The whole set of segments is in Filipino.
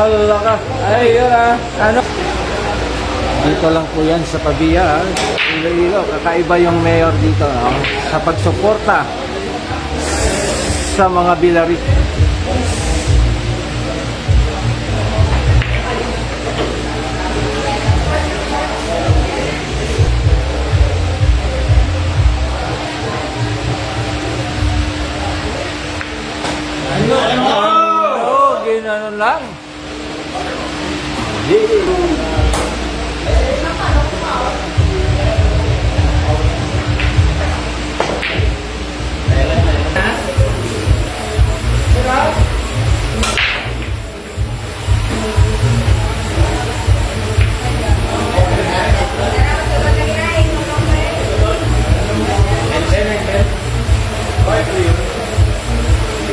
Hala ka. Ay, yun ah. Ano? Dito lang po yan sa Pavia. Iloilo. Kakaiba yung mayor dito, no? Sa pagsuporta sa mga bilari. Ano? Ginanon lang.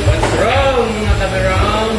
What's wrong, mga kabirang?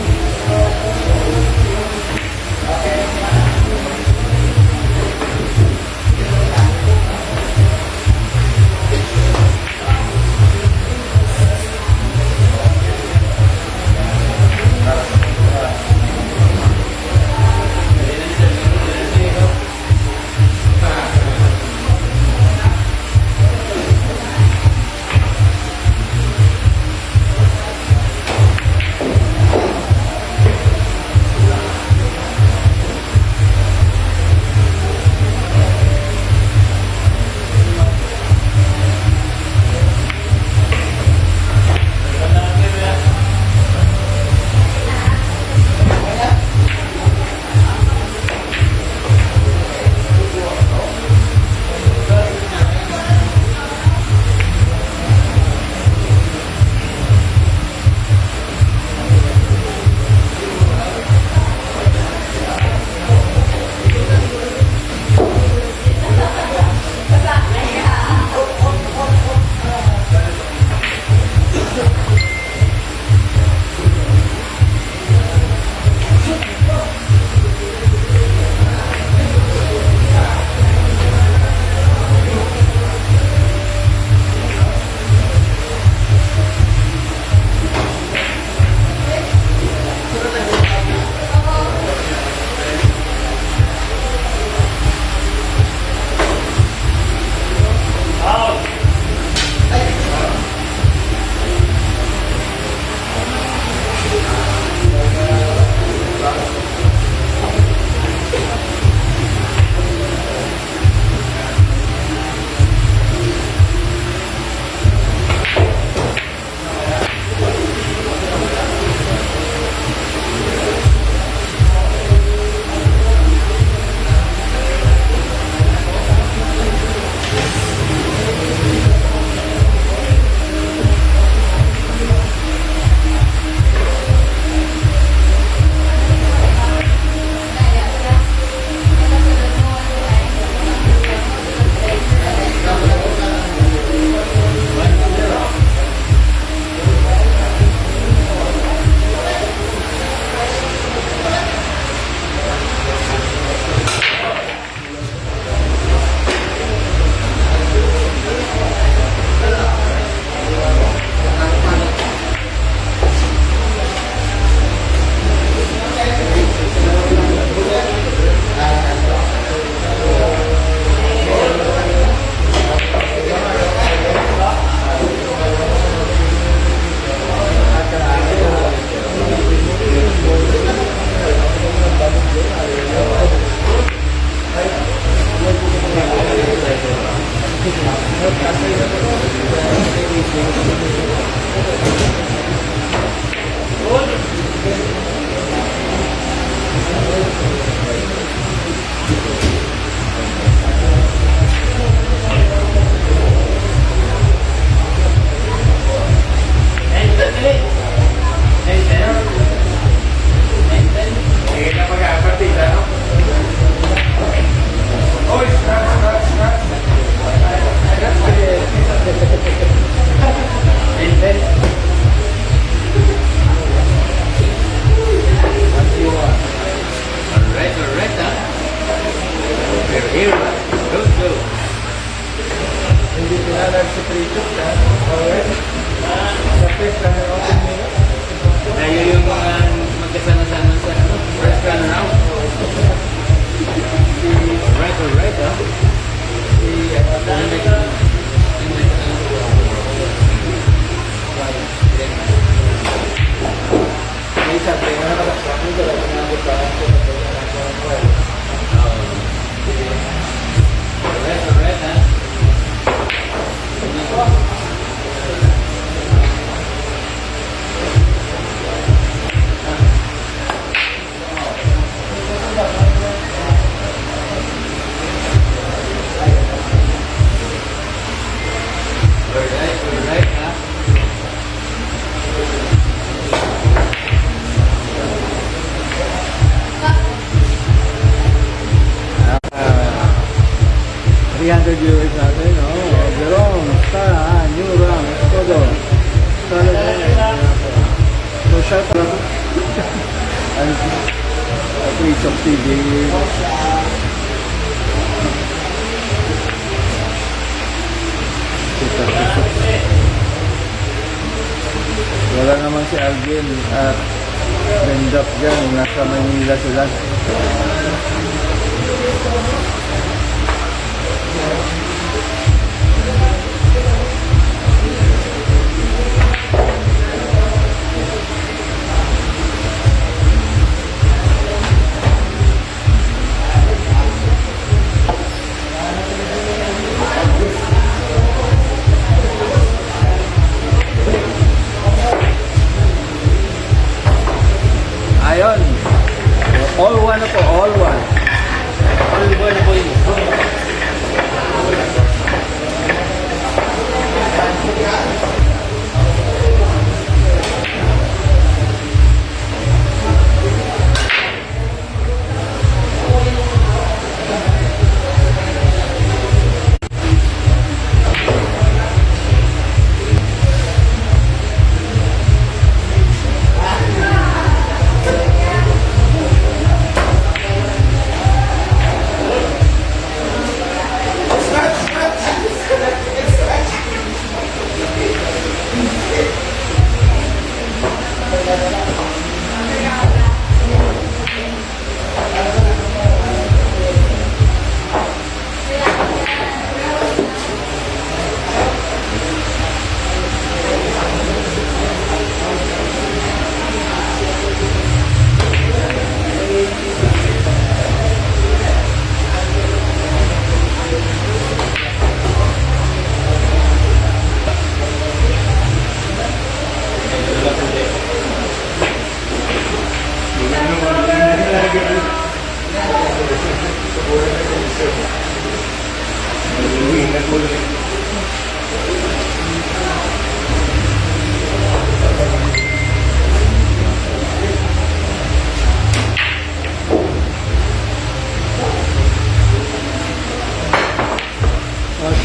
Tayo yung mga magkasama-sama sa ano, first run around. Alright, ah. Alright, ah. Alright, ah. Ah, 300 viewers natin, oh. Jerome, Star, New Ram, Todo. So, shout out. And Twitch of TV. Wala naman si Alvin at Bendap dyan. Nasa Manila sila. Ayun. All one na po, all one. All boy na boy.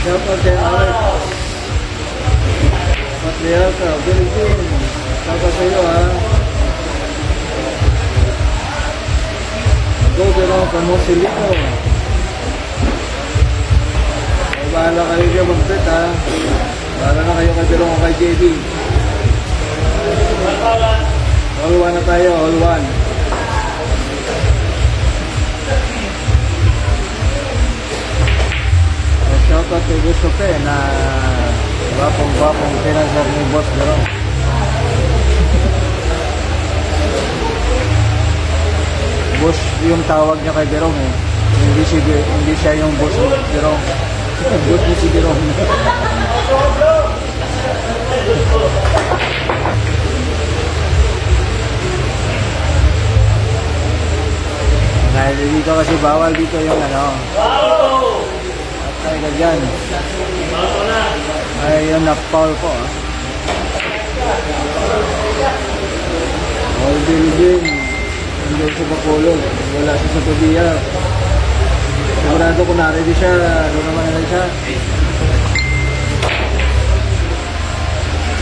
Shout out kay Alex. Patriarca, Philippines. Shout out sa iyo, ha. Go, pero Kamusilito. Bahala kayo kayo mag-bet, ha. Bahala na kayo kay Jerome o kay JB. All one na tayo, all one. Shoutout kay Gusto Pe na gwapong pinasar ni Boss Jerome. Boss yung tawag niya kay Jerome, eh. Hindi siya yung boss ni Jerome. Boss ni si Jerome. Dahil dito kasi bawal dito yung ano. Ay, ganyan. Ay, yun, na-foul po, ah. All diligent. Hindi sa Bacolod. Wala siya sa Pabia. Sigurado kung na-ready siya, ano naman na siya.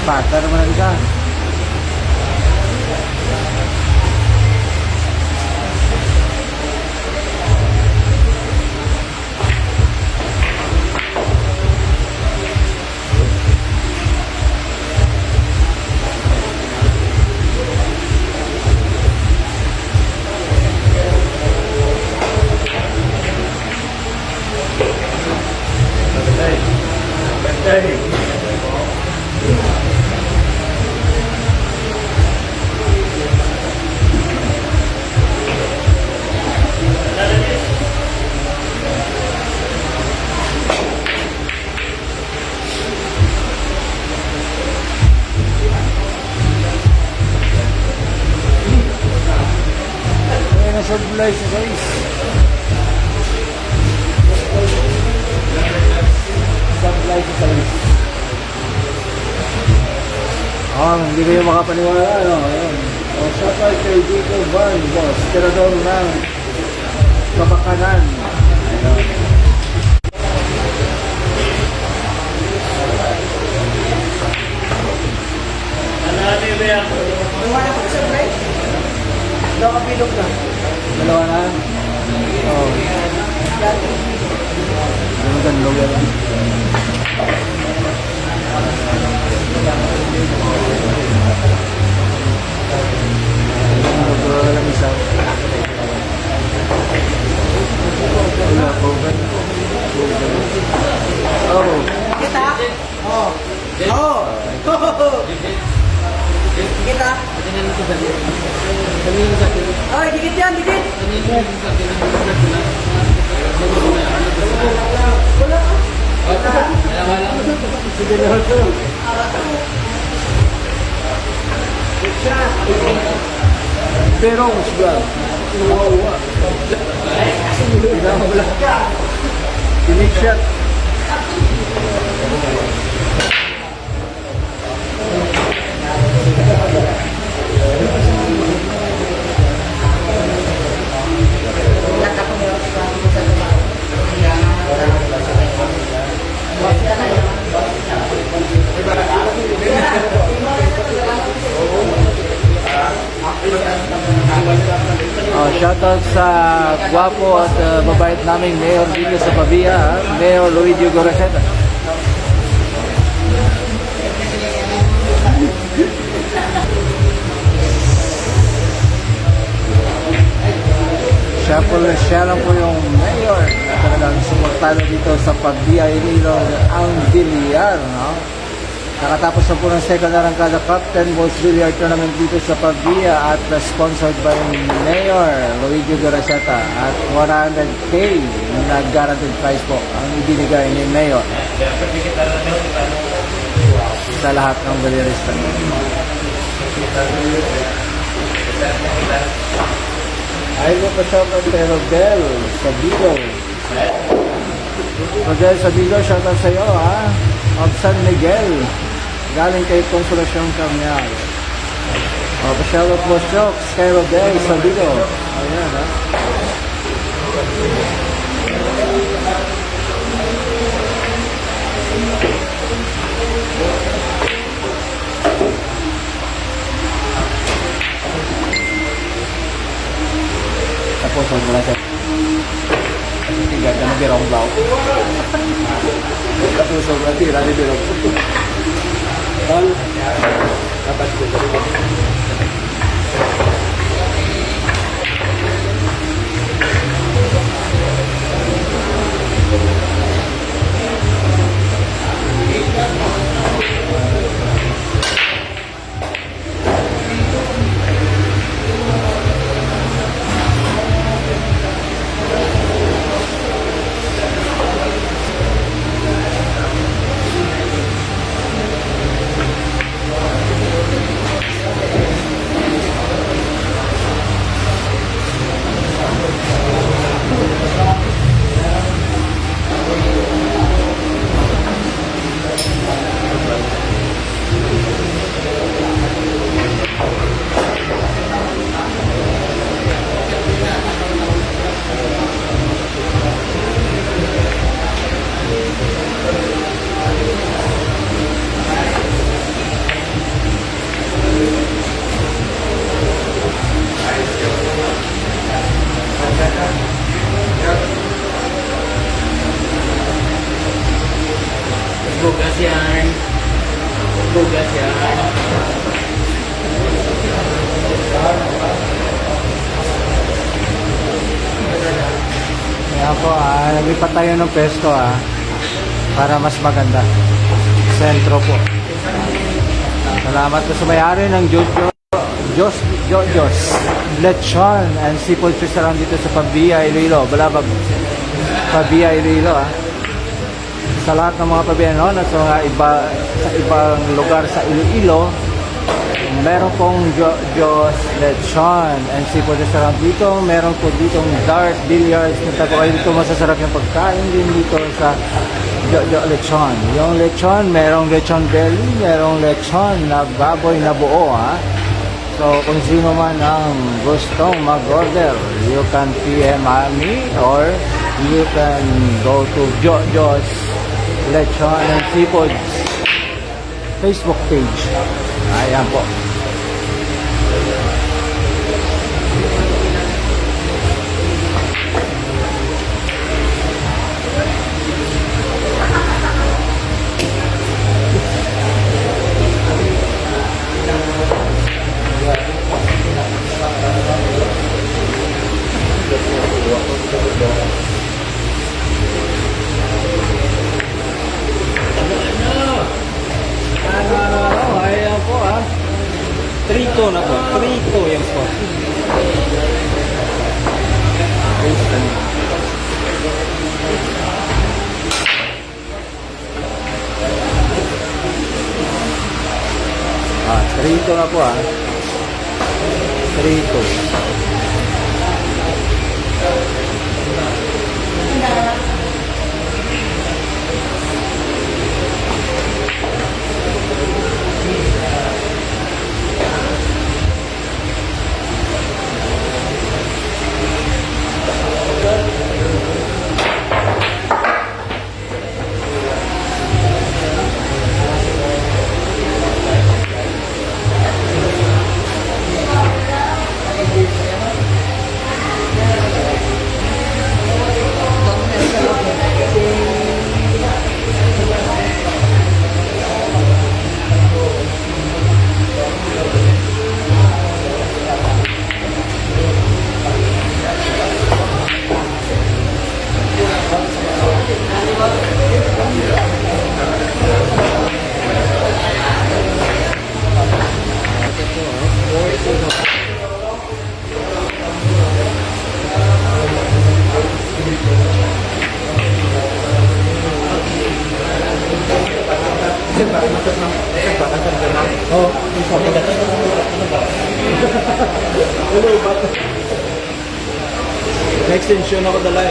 Pata naman na siya. Ay, nasublay sa size. Supply sa size. Hindi kayo makapaniwala, ano? Ayun. Shout out kay Dito Van, boss. Tirador ng Kabakanan. Ayun. Dalawa na? Oo. Ganda yan. Walang isa. Wala po ba? Oh. Kita? Oo. Oo. Kita? Ay, dikit yan, dikit. Sige na ito. Pero, vlog. Unique shot. Shoutout sa gwapo at mabait naming mayor dito sa Pavia, Mayor Luigi Goraceta. Siya lang po yung mayor na talagang suportado dito sa Pavia Iloilo ang Villar, no? Nakatapos na po ng second Arangkada Cup 10 Balls Billiard Tournament dito sa Pavia at sponsored by Mayor Luigi Goraceta at 100K na guaranteed prize po ang ibinigay ni Mayor sa lahat ng billiardista. Ay mo pa shoutout kay Rodel Sabido. Rodel Sabido, shoutout sa iyo ha. Of San Miguel. Galing kay Consolacion Carnial. Pa-shoutout mo Shocks kay Rodel Sabido. Ayan ha. Tapos ang mula siya. Tinggal ka na birong bao. Tapos ang mula tira ni birong. Bang. Dapat ko sa rin. Bugas yan. Bugas yan. Kaya po naglipat tayo ng pesto para mas maganda. sentro po. Salamat po sa may-ari ng Jojo's Lechon and Seafood Restaurant dito sa Pabia, Iloilo. Balabag, Pabia, Iloilo sa lahat ng mga Pabiano at sa mga sa ibang lugar sa Iloilo, meron pong Jojo's Lechon and Seafood Restaurant dito. Meron po ditong dart, billiards, nagtago kayo dito, masasarap yung pagkain din dito sa Jojo Lechon. Yung lechon, merong lechon belly, merong lechon na baboy na buo So kung sino man ang gustong mag-order, you can PM me or you can go to Jojo's Lechon and Seafood Facebook page. Ayan po. Ayan po Trito na po. Trito yung spot. Trito na po Trito. Next extension ako dala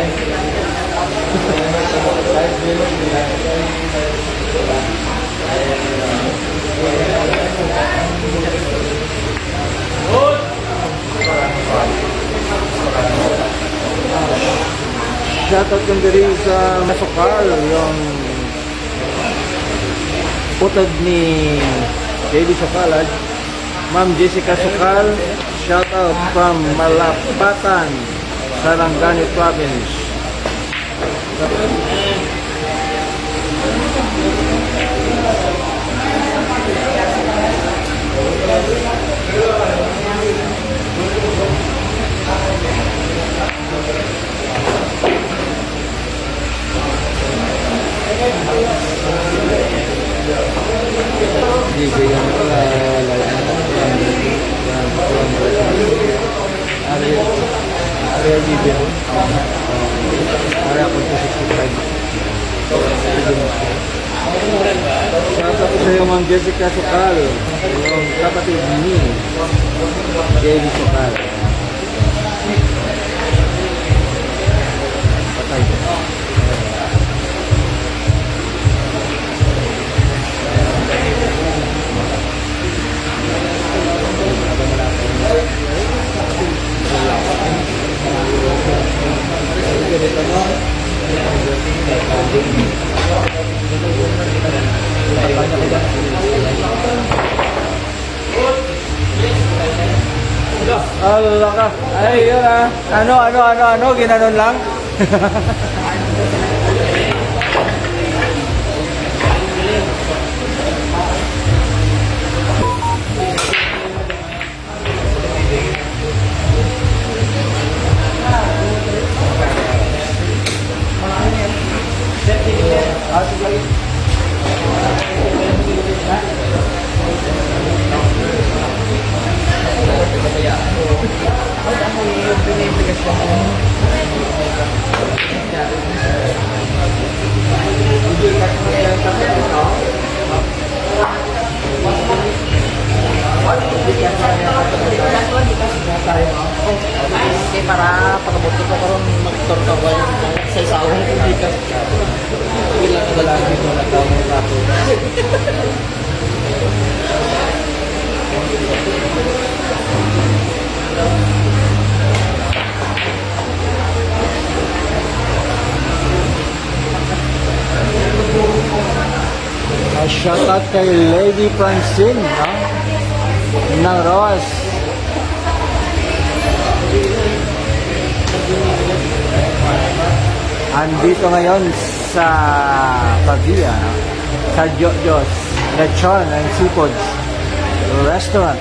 Shoutout kong diri sa Masukal, yung putod ni JD Sukal, Ma'am Jessica Sukal. Shoutout from Malapatan, Sarangani Province. DJ yang area DJ area po 65. Shoutout ko sa iyo, Ma'am Jessica Sukal, yung kapatid ni JD Sukal. Patay ko. Allah ka. Ay, yun Ano, ginanon lang. Sige. Shoutout kay Lady Francine, no? Ng Ross. Andito ngayon sa Pavia, no? Sa Jojo's Lechon and Seafoods Restaurant.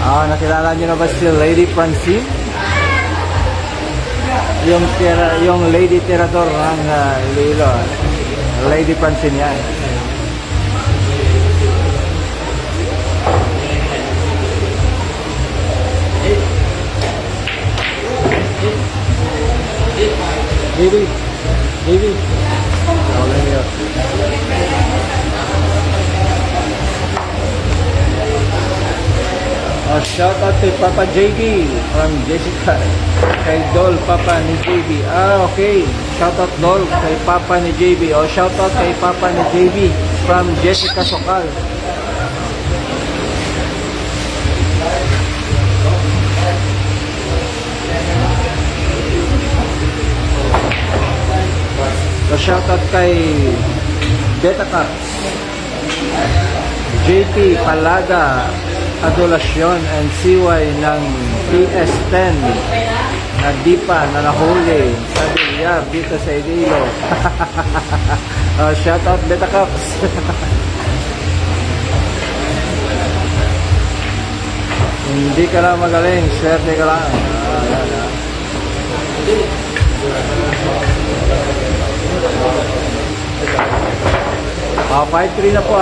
Nakilala niyo na ba si Lady Francine? Yung Lady Tirador ng Iloilo. Lady Francine yan. Baby. Wala niyo. Shout out kay Papa JB from Jessica. Kay Dol, Papa ni JB. Okay. Shout out Dol kay Papa ni JB. Shout out kay Papa ni JB from Jessica Sokal. Shout out kay Beta Cups, JP Palaga, Adolasyon and CY ng PS10 na di pa na nahuli sa bilyar dito sa Iloilo. Shout out Beta Cups. Hindi ka lang magaling, swerte ka lang. 5-3 na po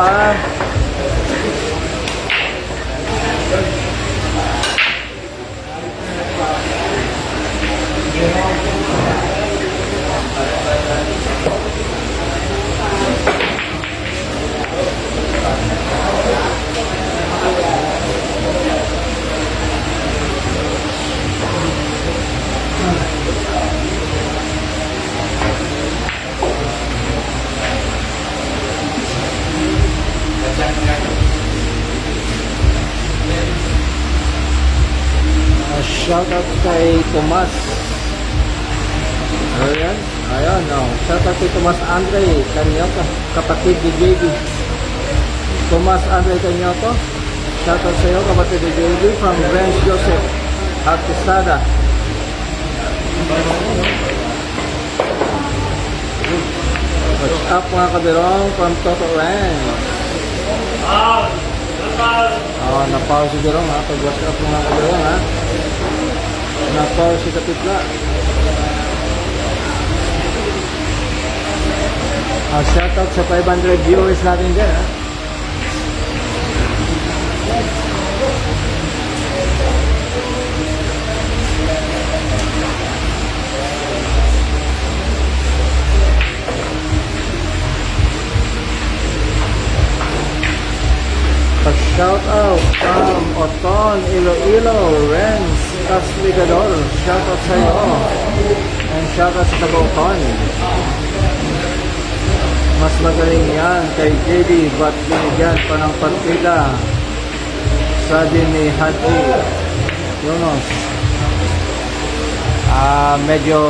Shout out kay Tomas. Ayan, no. Shout out kay Tomas Andre Canyoto, kapatid ni JB. Tomas Andre Canyoto. Shout out sa iyo, kapatid ni JB from Renz Joseph Artisada. What's up mga kabirong from Toto Renz? Napaw si Birong pag-what's up mga kabirong Napaw si Kapitla. Shoutout sa 500 viewers natin dyan Shout out from Oton, Iloilo, Renz Casligador. Shout out sa iyo. And shout out sa Taga-Oton. Mas magaling yan kay JB, ba't binigyan pa ng partida? Sabi ni Hati Yonos. Medyo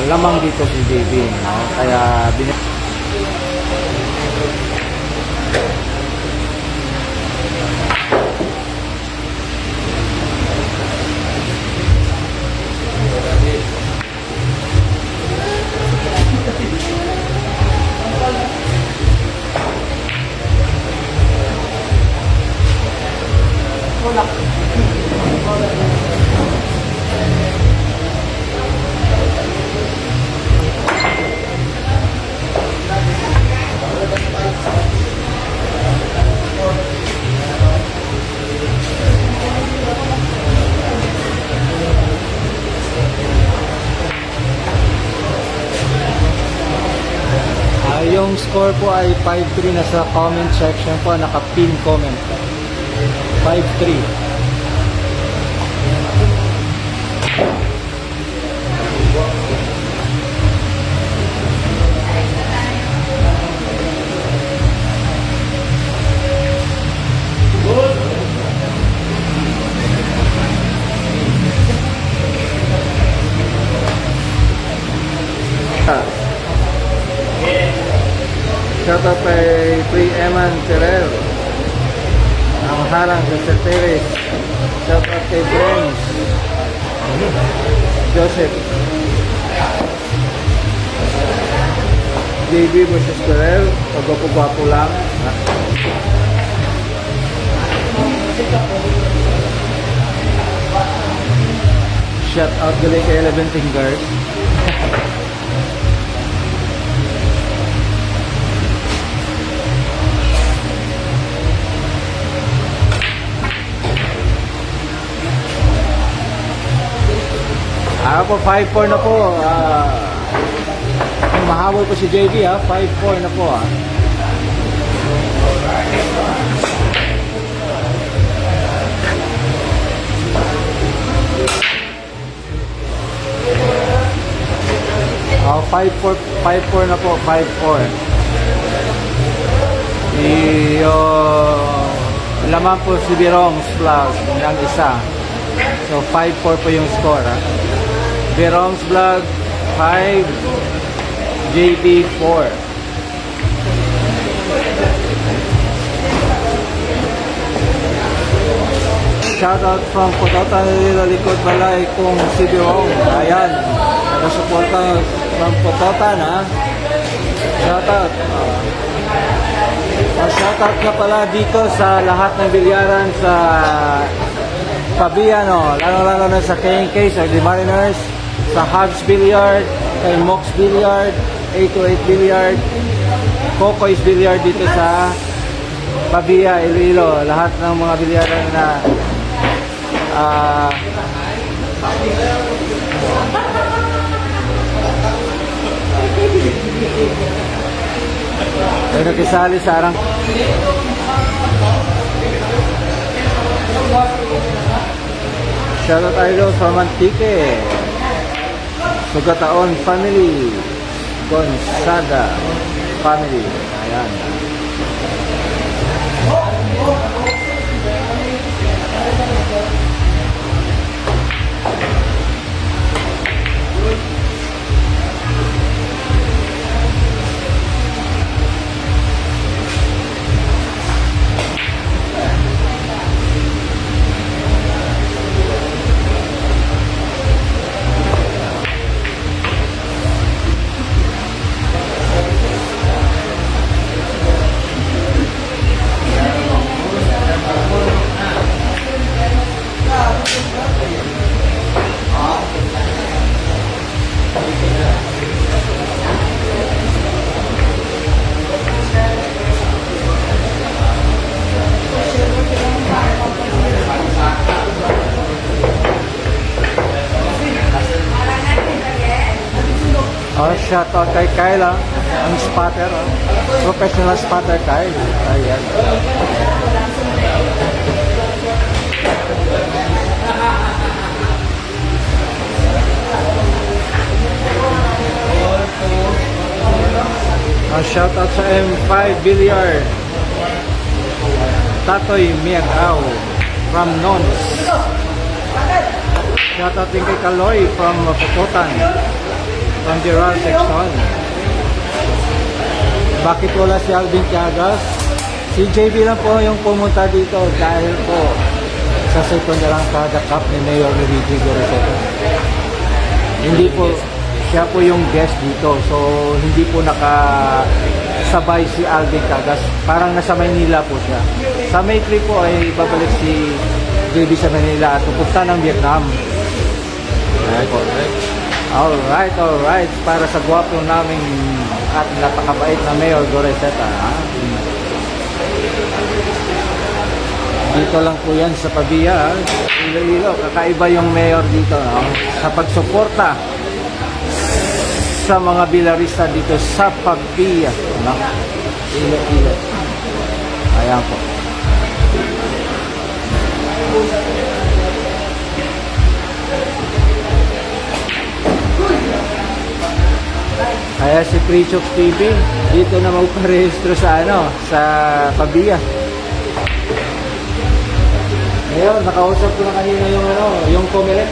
lamang dito si JB, no? Kaya binigyan. Yung score po ay 5-3 na sa comment section po, naka-pin comment. 5-3. Batangas. Shout out kay Free Eman Terrell. Ang harang sa Certeres. Shout out kay James Joseph. JB versus Terrell. Pagwapo-gwapo lang. Shout out galing kay 11 Fingers. Ako po, 5-4 na po. Mahabol po si JB ha. 5-4 na po ha. Oh, 5-4 na po. 5-4. Laman po si Birong's Vlog ng isa. So 5-4 po yung score ha. Birong's Vlog 5, JB 4. Shoutout from Pototan, likod balay kung si Birong. Ayan, nagasuporta from Pototan ha. Shoutout. Shoutout na pala dito sa lahat ng bilyaran sa Pabiano, lalo na sa KNK, sa The Mariners, sa Hubs Billiard, kay Mox Billiard, 828 Billiard, Cocoy's Billiard dito sa Pabia, Iloilo. Lahat ng mga bilyaran na ay nakisali sa arang. Shoutout idol from Antique, Sugataon family, Gonzaga family. Ayan. Shoutout kay Kyle ang spotter, professional spotter Kyle. Ayan. Shoutout sa M5 Billiard, Tatoy Miagaw from Nons. Shoutout din kay Kaloy from Pototan, from Gerald Section. Bakit wala si Alvin Tiagas? Si JB lang po yung pumunta dito dahil po sa second na lang kada cup ni Mayor Luigi Goreseto. Hindi po, siya po yung guest dito. So, hindi po nakasabay si Alvin Tiagas. Parang nasa Maynila po siya. Sa May 3 po ay babalik si JB sa Manila at pupunta ng Vietnam. Ayan po. Alright. Para sa gwapo naming at napakabait na Mayor Goreseta. Dito lang po yan sa Pabia, Iloilo. Kakaiba yung Mayor dito, no? Sa pagsuporta sa mga bilarista dito sa Pabia, no? Iloilo. Ayan po. Kaya si Prichok TV dito na magparehistro sa sa Pabia. Ngayon, nakausap ko na kanina yung yung Comelec.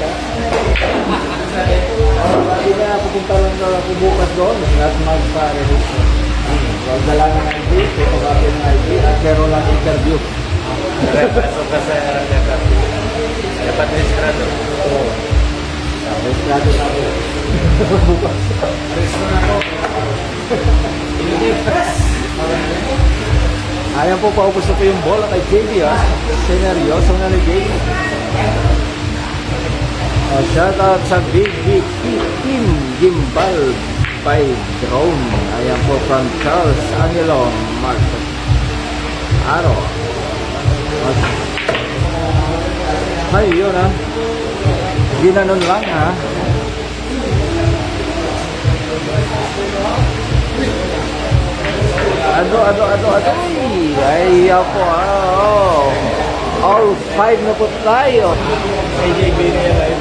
kaya pupunta lang ako bukas doon at magpa-register. Huwag dala ng ID, photocopy ng ID, at meron lang interview. Pasok ka sa dapat. Dapat registrado. Oo. Registrado na ako. Bukas. Registrado na ako. Ayan po, paubos na po yung bola kay JB, ha? Seneryoso na ni JB. Shout out sa Big Team Gimbal by Drone. Ayan po from Charles Angelo Marcos Aro. Ay, yun, ha? Ginanon lang, ha? Ado. Ay, po, oh. All 5 na po tayo. AJB na yan ay.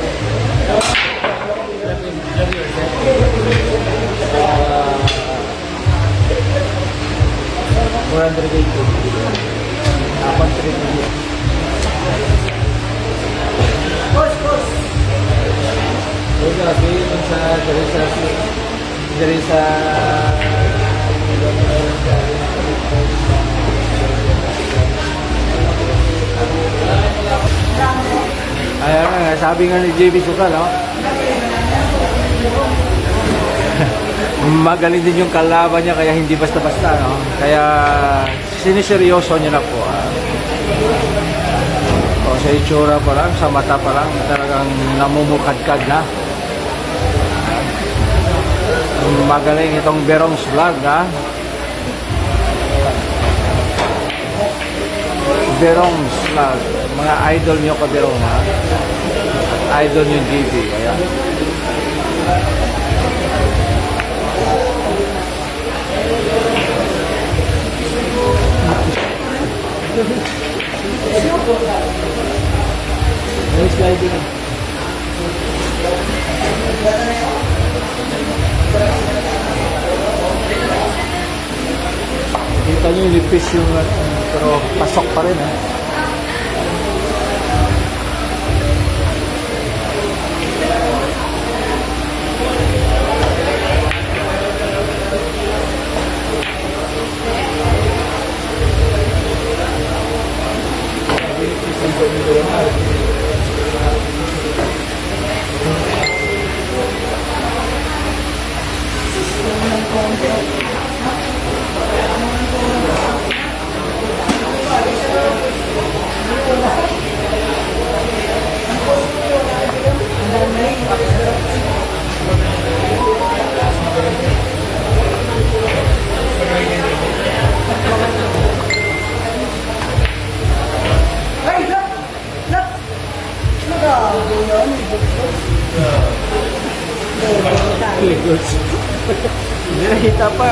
Dari sa ayan nga, sabi nga ni JB Sukal, no? Magaling din yung kalaban niya, kaya hindi basta-basta, no? Kaya siniseryoso niya na po, ha? O, sa itsura pa lang, sa mata pa lang, talagang namumukadkad na. Magaling itong Berong's Vlog, ha? Berong's Vlog. Mga idol nyo ka Berong, ha? At idol nyo JB. Ayan. Next slide din. Kita nyo yung lipis yung pero pasok pa rin, ha? Ay, look! Look! Grabe yun. Goods. Hindi nakita pa.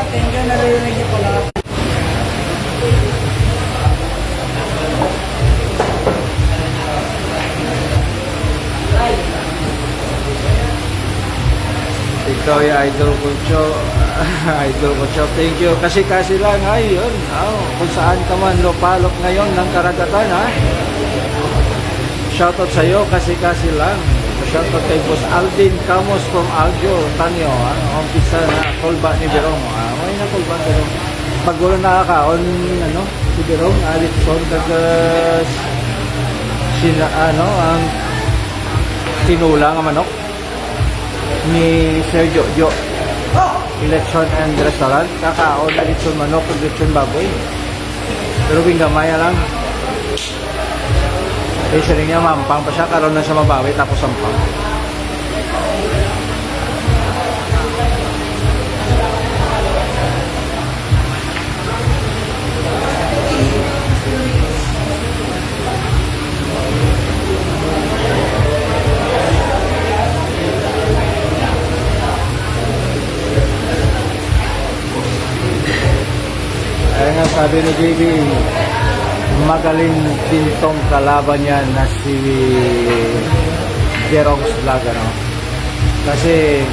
Thank you, narinig niyo pala. Ikaw yung idol ko, Cho. Idol ko, Cho. Thank you. Kasi lang, ayun. Oh, kung saan ka man lupalok ngayon ng karagatan, ha? Shoutout sa'yo, kasi lang. Shoutout kay Boss Aldin Camus from Aljo, Tanyo, ha? Umpisa na kulba ni Berong, ha? May na kulba ni Berong. Pag wala nakakaon, ano, si Berong, Alipson, ang tinulang ang manok ni Sir Jojo. Election and Restaurant. Kakaon na lechon manok at lechon baboy. Pero gamay lang. Eh, siya rin niya mampang pa siya. Karoon na siya mabawi tapos sampang. Kaya nga sabi ni JB, magaling din tong kalaban niya na si Berong's Vlog, ano? Kasi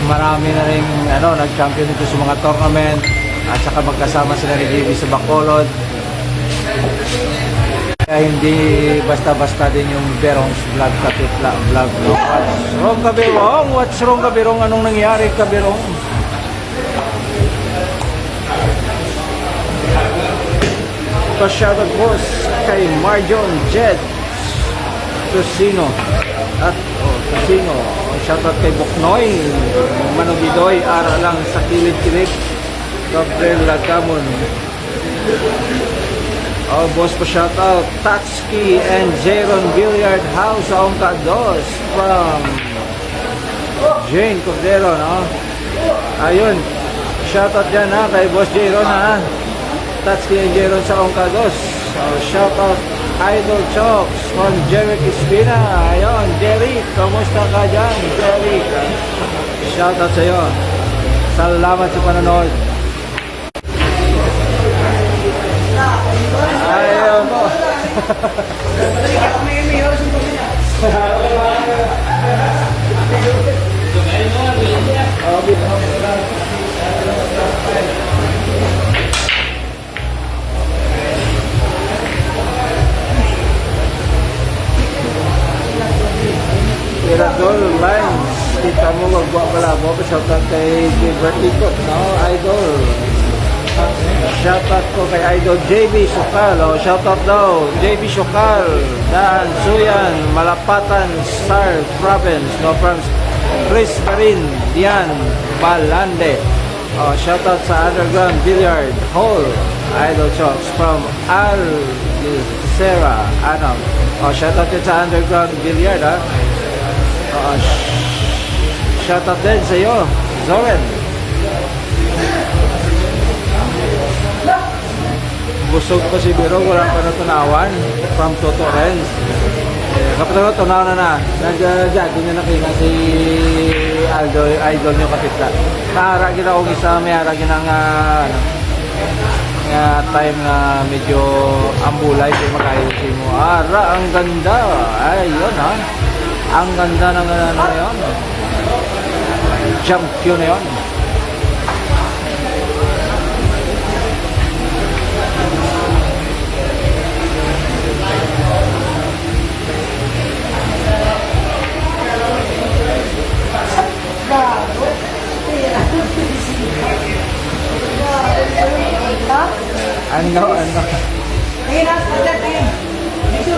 marami na rin nag-champion dito sa mga tournament at saka magkasama sila ni JB sa Bacolod. Kaya hindi basta-basta din yung Berong's vlog Kapitla vlog. No? What's wrong Kabirong? What's wrong Kabirong? Anong nangyari Kabirong? Pa-shoutout boss kay Marjon Jed Tosino at Tosino. Shoutout kay Buknoy Manugidoy, ara lang sa kilid-kilid. Gabriel Lagamon. Boss pa shoutout Tatsuki and Jaron Billiard House sa Ongkados from Jane Cordero, no? Ayun, shoutout dyan ha kay Boss Jaron ha. Tatsuki and Jaron sa Ongkados. Shoutout Idol Chops from Jerry Espina. Ayun, Jerry, kamusta ka dyan, Jerry? Shoutout sa iyo. Salamat sa panonood. Ayaw mo. Tirador Lines, kita mo magbuwa pala mo. Shoutout kay Gilbert Ikot, no? Idol. Shoutout ko kay Idol JB Sokal. Shoutout daw JB Sokal, Dan Suyan, Malapatan, Star Province, no? From Chris Karin, Dian Balande. Shoutout sa Underground Billiard Hall, Idol Chops from Al Serra, ano? Shoutout din sa Underground Billiard, ha? Shoutout din sa iyo, Zoren. Busog pa si Biro, wala pa natunawan from Toto Renz. Kapag natunawan na nag-jogging na nakina si Idol niyo Kapitla. Nahara gina akong isa, may hara ginang time na medyo ambulay di makaayusin mo. Ara, ang ganda. Ay, yun ha. Ang ganda ng ano yun. Champion na yun. Ano? Ayun na, ayun. Bisu.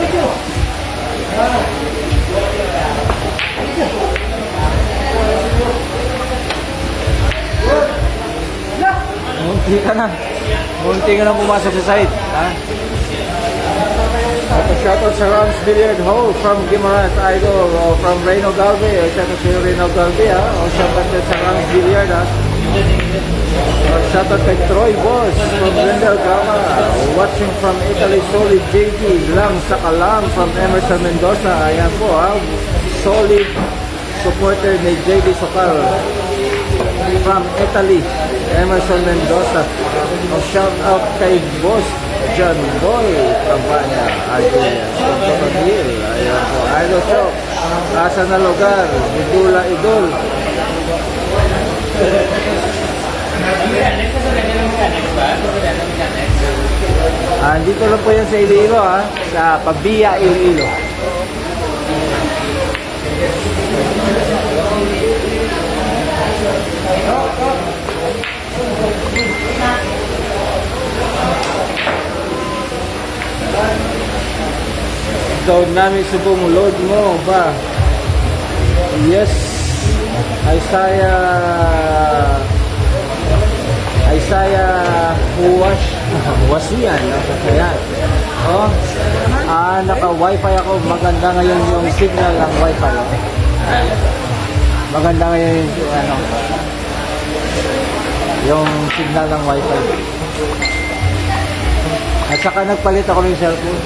Munti ka na pumasok sa site, ha? Shoutout sa Ron's Billiard Hall from Guimaras Idol, from Reno Galve. Shoutout sa Reno Galve, ha? Shoutout sa Ron's Billiard, ha? Shoutout kay Troy Boss from Glendale Gama, watching from Italy. Solid JD lang sa Kalam from Emerson Mendoza. Ayan po, ha? Solid supporter ni JD Sokal from Italy, Emerson Mendoza. Shout out kay Boss John Boy Campanya, Adil. Ayan po, Idol Shop, asa na lugar, Idol. Dito lang po yan sa Iloilo, ha? Sa Pabia, Iloilo. Down namin subong load mo ba? Yes. Isaiah Wasian. Ayan. Naka-wifi ako. Maganda ngayon yung signal ng wifi. Maganda ngayon yung signal ng wifi. At saka nagpalit ako ng cellphone.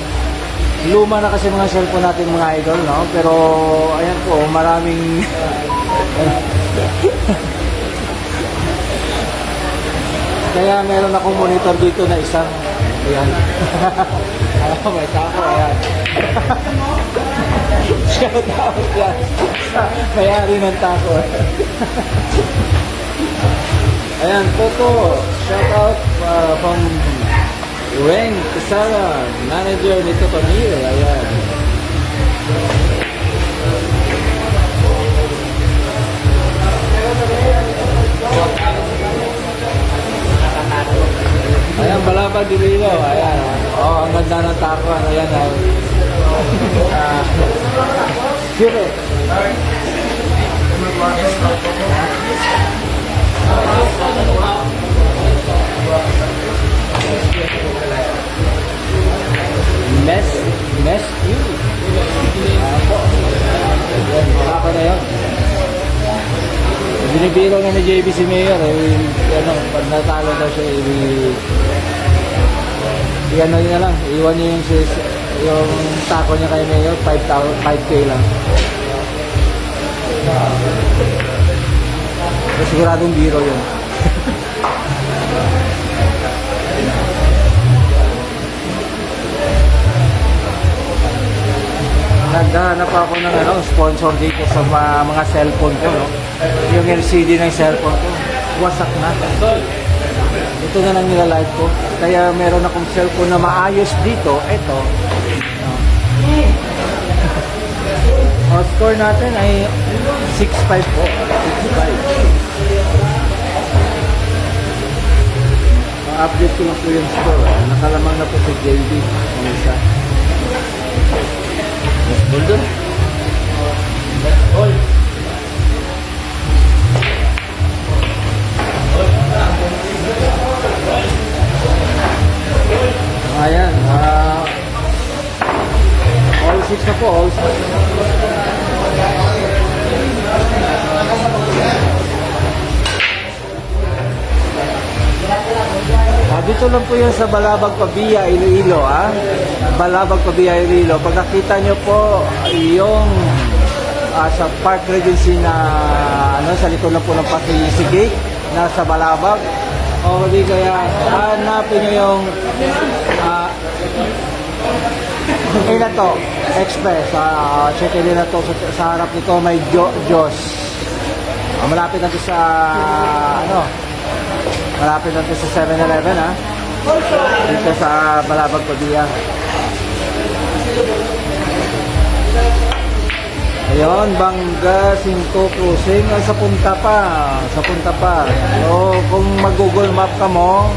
Luma na kasi mga cellphone natin mga idol, no? Pero ayan po, maraming kaya meron akong monitor dito na isang ayan. May tako, ayan. Shout out yan. Mayari ng tako. Ayan, Toto. Shout out from Weng Casara, manager nito Camille. Ayan. Ayan, Balabag Iloilo. Ayan. Oh, ang ganda ng takuan. Ayan. Sure. Mes you. Ako na yun. Binibiro na ni JB si Mayor. Ano, pag natalo daw siya, ano yun na lang. Iwan niya yung tako niya kay Mayor, 5K lang. Siguradong biro yun. Naghahanap ako ng sponsor dito sa mga cellphone ko, no? Yung LCD ng cellphone ko, wasak na. Ito na lang nilalive ko. Kaya meron akong cellphone na maayos dito. Ito. No? Ang score natin ay 6-5 po. 6-5. Update ko lang po yung score. Nakalamang na po si JB. Ang isa. Golden. All. Ayan. All 6 na po. All 6. Dito lang po yan sa Balabag Pabia, Iloilo, Balabag Pabia, Iloilo. Pag nakita nyo po yung sa Park Regency na sa likod na po ng Pasig Gate, nasa Balabag, o hindi kaya hanapin nyo yung Inato Express. Checkin nyo na to sa harap nito may Diyos. Malapit natin sa malapit natin sa 7-Eleven, dito sa Balabag Pabia. Ayun, Bangga, Cinco Cruising, sa punta pa. So, kung mag-Google Map ka mo,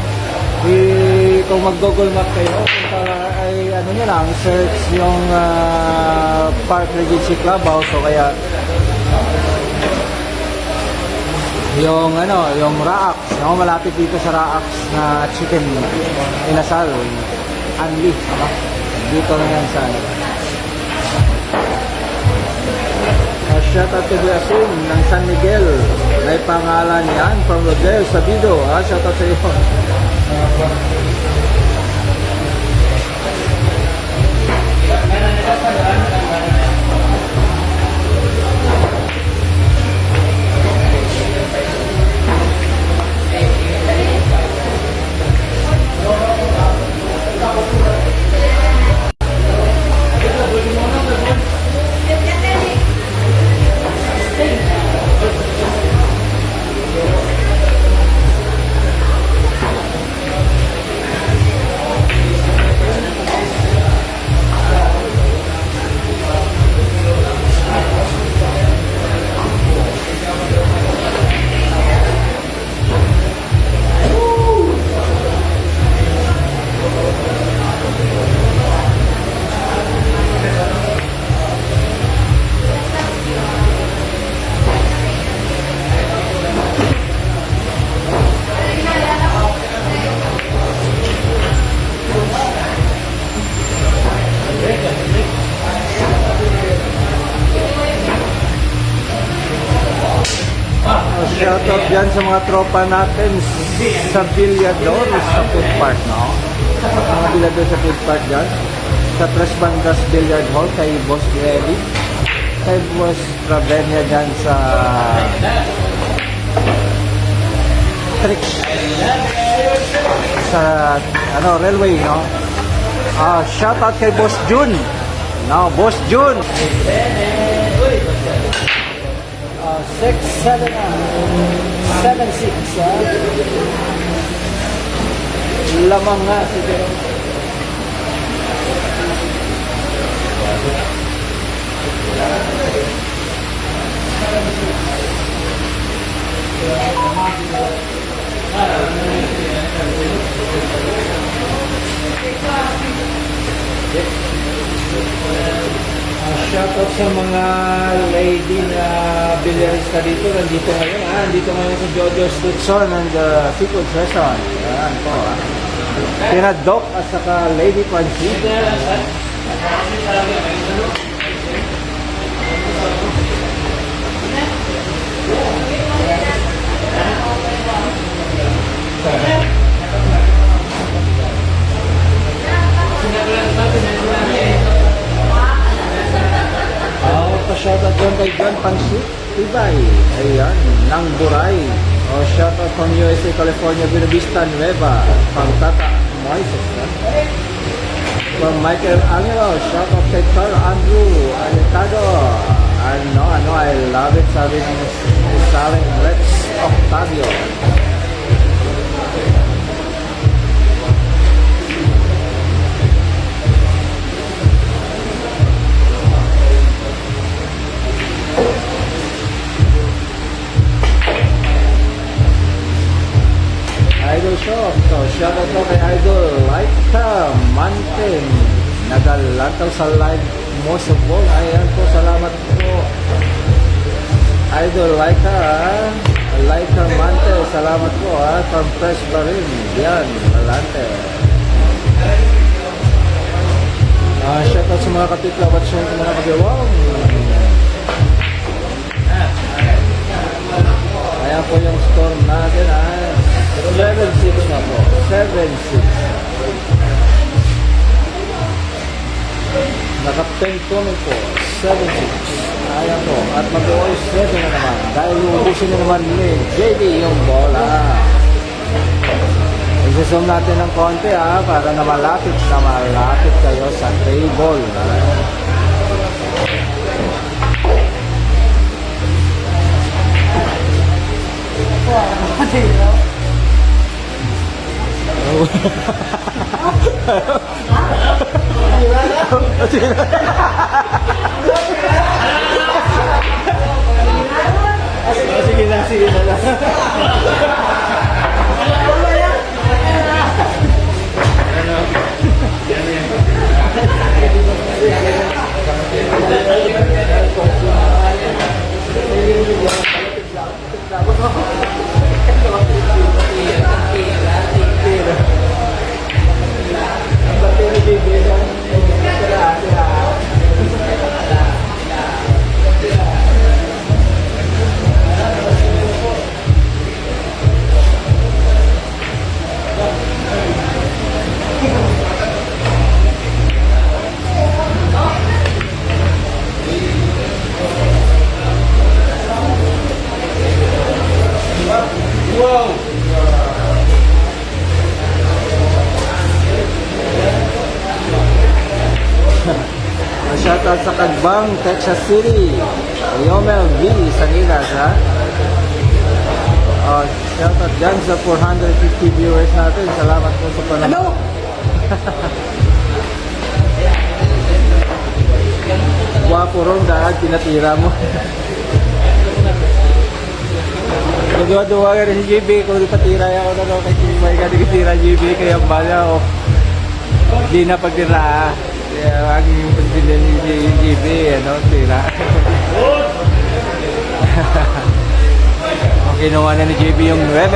kung mag-Google Map kayo, punta ay nyo lang, search yung Park Regency Clubhouse, o kaya yung Raax, malapit dito sa Raax na chicken inasal, Anli, dito lang yan sa shout out to Blasin ng San Miguel, may pangalan yan from Rodel Sabido, shout out sa iyo. Shoutout dyan sa mga tropa natin sa Villador, sa food park, mga Villador sa food park dyan. Sa Tres Bandas Billiard Hall, kay Boss Reddy. Kay Boss Travenia dyan sa Trix. Sa, railway, shoutout kay Boss Jun. Boss Jun. 6-7-76, lamang nga siguro. shoutout sa mga lady na billerista dito. Nandito ngayon. Nandito ngayon sa Jojo's Lutson and Seafood Restaurant. Ayan po. Kina Doc at saka Lady Pansy. Pa-shoutout doon kay John Pansit Tibay. Ayan, ng Buray. Shoutout from USA, California, Buena Vista, Nueva. Pangtata, Moises. From Michael Angelo, shoutout kay Carl Andrew Aletado. Ano, I love it. Sabi ni Saleng Rex Octavio. Idol Shop. So, shoutout ko kay Idol Laika Manten. Nagalantaw sa live most of all. Ayan po, salamat po. Idol Laika, Laika Manten. Salamat po from Fresh Barin. Yan, Malante. Shoutout sa mga kapitla at sa mga kagawang. Ayan po yung store natin. 7-6 na po. 7-6. Naka-pentono po. 7-6. Ayan po. At mag-voice 7 na naman. Dahil uubusin na naman ni JD yung bola. I-zoom natin ng konti para na malapit kayo sa table. Sige na lang. Shoutout sa Kagbang, Texas City. Yomel V. Sanilas, ha? Shoutout dyan sa 450 viewers natin. Salamat po sa panonood. Guwapo ron dahil pinatira mo. Nagawa-duwa ka rin si JB. Kung patira ako na kay Kimay ka nagtira JB. Kaya bala ako. Hindi na pagtira. Kaya ang pagtira ni JB. Tira. Kinuha na ni JB yung 9,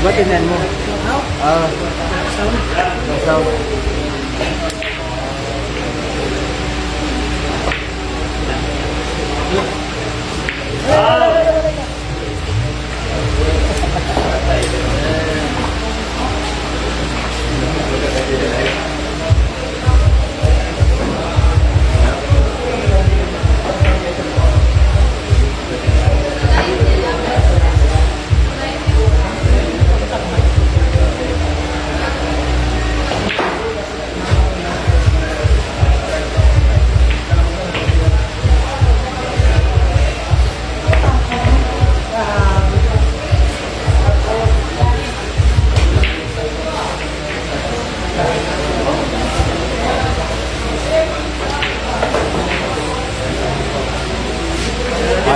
Ba't tinan mo? Ah, sound.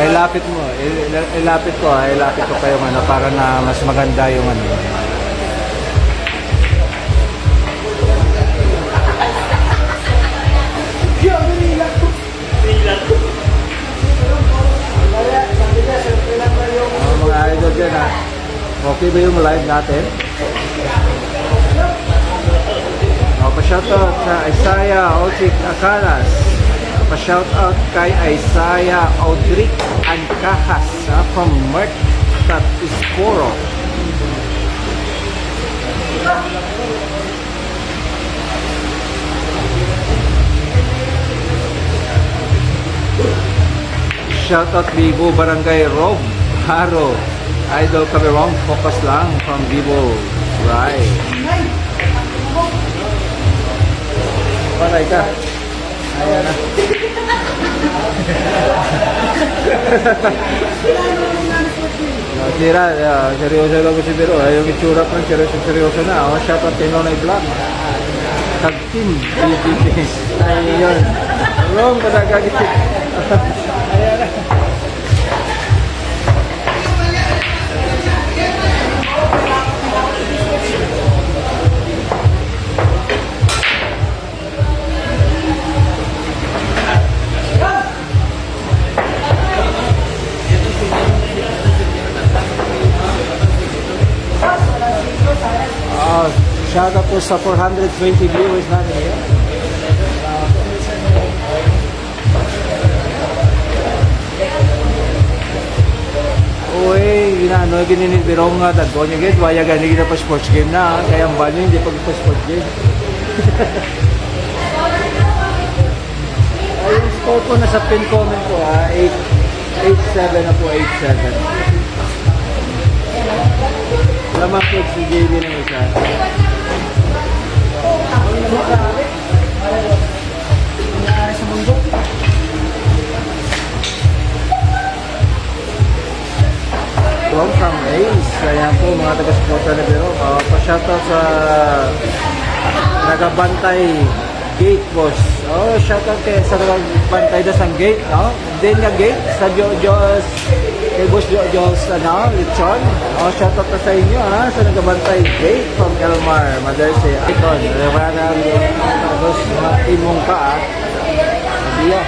Ilapit mo, ilapit ko kayo ano, para na mas maganda yung ano. Mga idol dyan ha. Okay ba yung live natin? Pa-shoutout sa Isaiah Otik Acalas. Pa-shoutout kay Isaiah Audric Ancahas from Mercat Isporo. Shoutout Bibo Barangay Rob Haro. Idol Kabirong, focus lang from Bibo. Right. Patay ka. Ayan na. Tira, seryoso lang ko si Biro. Yung itsura ko, seryoso na. Shoutout kay Nonay Vlog. Tag-team BBB. Ayun. Wrong, patagagit. Ayan na. Shout out po sa 420 viewers natin ngayon. Uy, ginano, gininibirong nga dagko niya gid, waya gani kita pa sports game na, kaya ang banyo hindi pa sports game. Ay, yung score po nasa pin comment ko 8-7 na po, 8-7. Lamang po si JB ng isa. From Ace. Ayan po mga taga-supporter na Biro. Pa-shoutout sa nagabantay gate boss. Shoutout kay sa nagabantay na sang gate. Din nga gate sa Diyos. Kay Boss Jojo's lechon. Shoutout na sa inyo sa nagabantay gate from Elmar, Maderse, Icon. Wala na Boss mga imong ka Sabiya.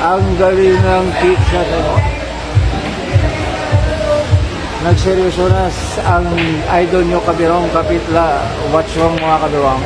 Ang galing ng kick natin. Nagseryoso na ang idol nyo Kabirong Kapitla. Watch wrong mga Kabirong.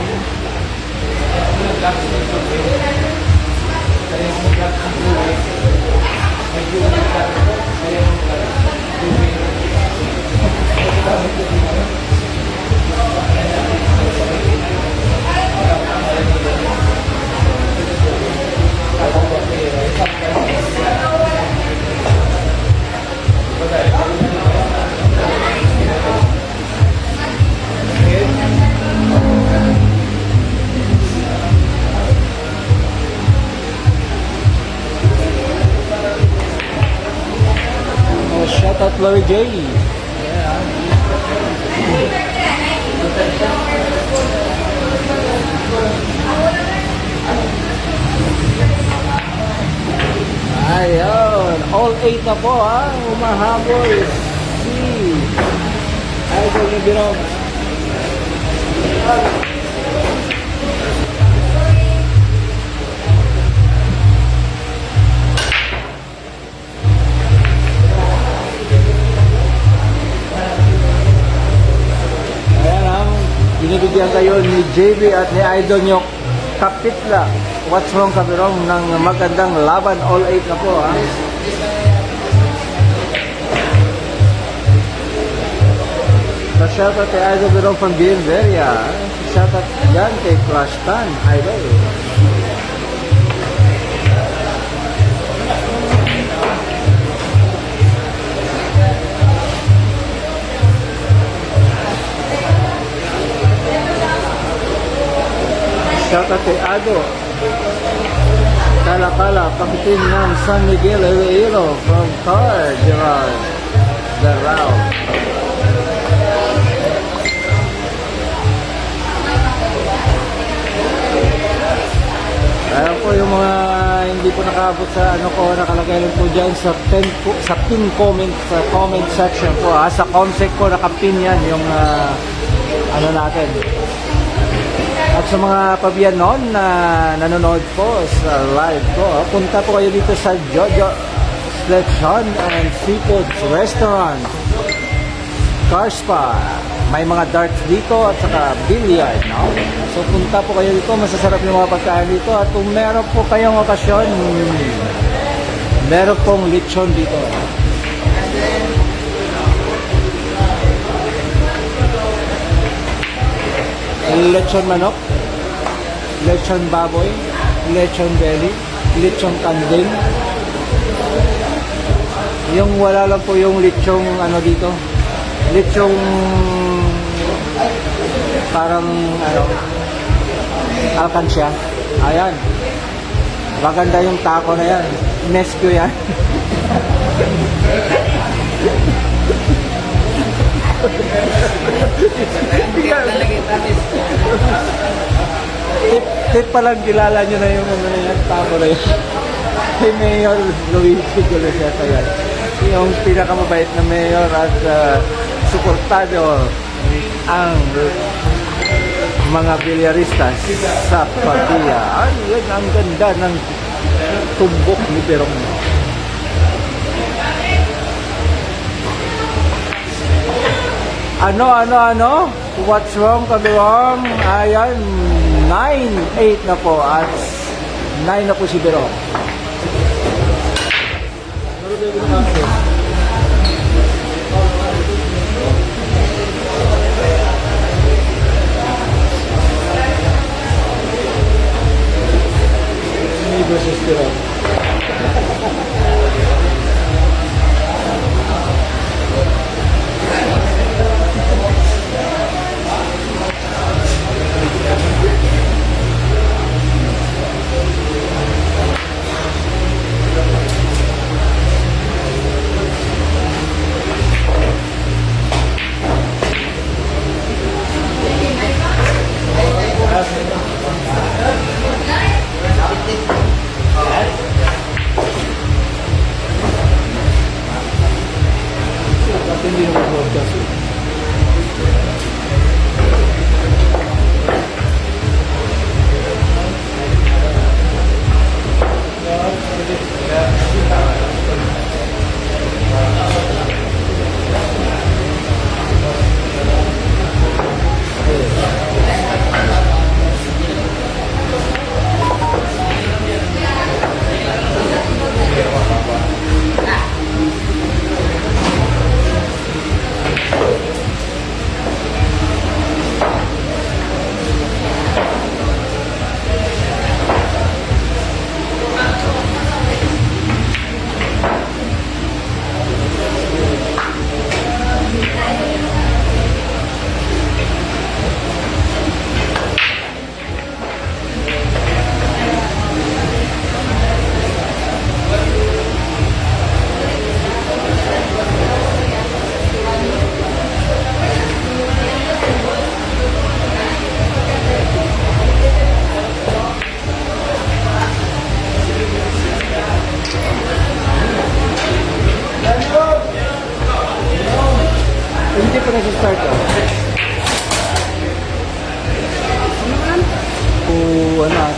Chloe J. Ayun, all 8 na po ha, umahabol si Idol ni Birong. Ayan ha, binibigyan kayo ni JB at ni Idol nyo kapitla. What's wrong Kabirong ng magandang laban, all 8 na po ha. Shoutout kay Idol Birong from Bienveria. Shoutout yan kay Crush Tan, Idol. Shoutout kay Ado. Kala-kala, kapitin ng San Miguel Iloilo from Car, Gerard Darao. Ayan po yung mga hindi po nakabot sa ano ko, nakalagay lang po dyan sa pin comment, sa comment section po. Sa comsec ko nakapin yan yung ano natin. At sa mga pabiyanon na nanonood po sa live ko, punta po kayo dito sa Jojo Lechon and Seafood Restaurant, Car Spa. May mga darts dito at saka billiard, no? So punta po kayo dito, masasarap yung mga pagkain dito. At kung meron po kayong okasyon, meron pong lechon dito. Lechon manok, lechon baboy, lechon belly, lechon kanding. Yung wala lang po yung lechong ano dito, lechong parang ano, alkansya. Ayan, maganda yung taco na yan, nesque yan. tip pa lang, kilala nyo na yung ano na yan, taco na yan. Si Mayor Luigi Goloseta yan, yung pinakamabait na mayor at suportado ang mga bilyaristas sa Padilla. Ayun, ang ganda ng tumbok ni Birong. Ano? What's wrong, Kabirong? Ayan, 9-8 na po at 9 na po si Birong. Versus Birong.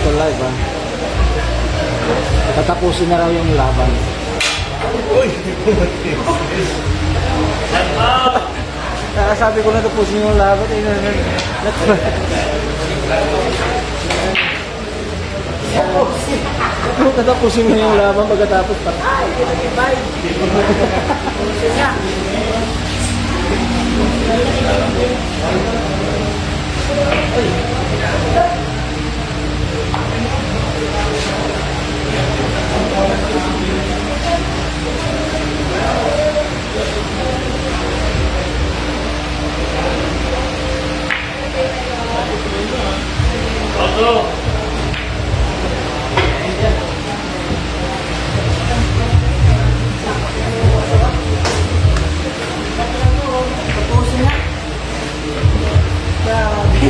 dito live ha. Tatapusin na raw yung laban. Sabi ko na tapusin yung laban. Tatapusin mo yung laban pagkatapos pa. Ay, bye. Siya. Tapusin na. Grabe.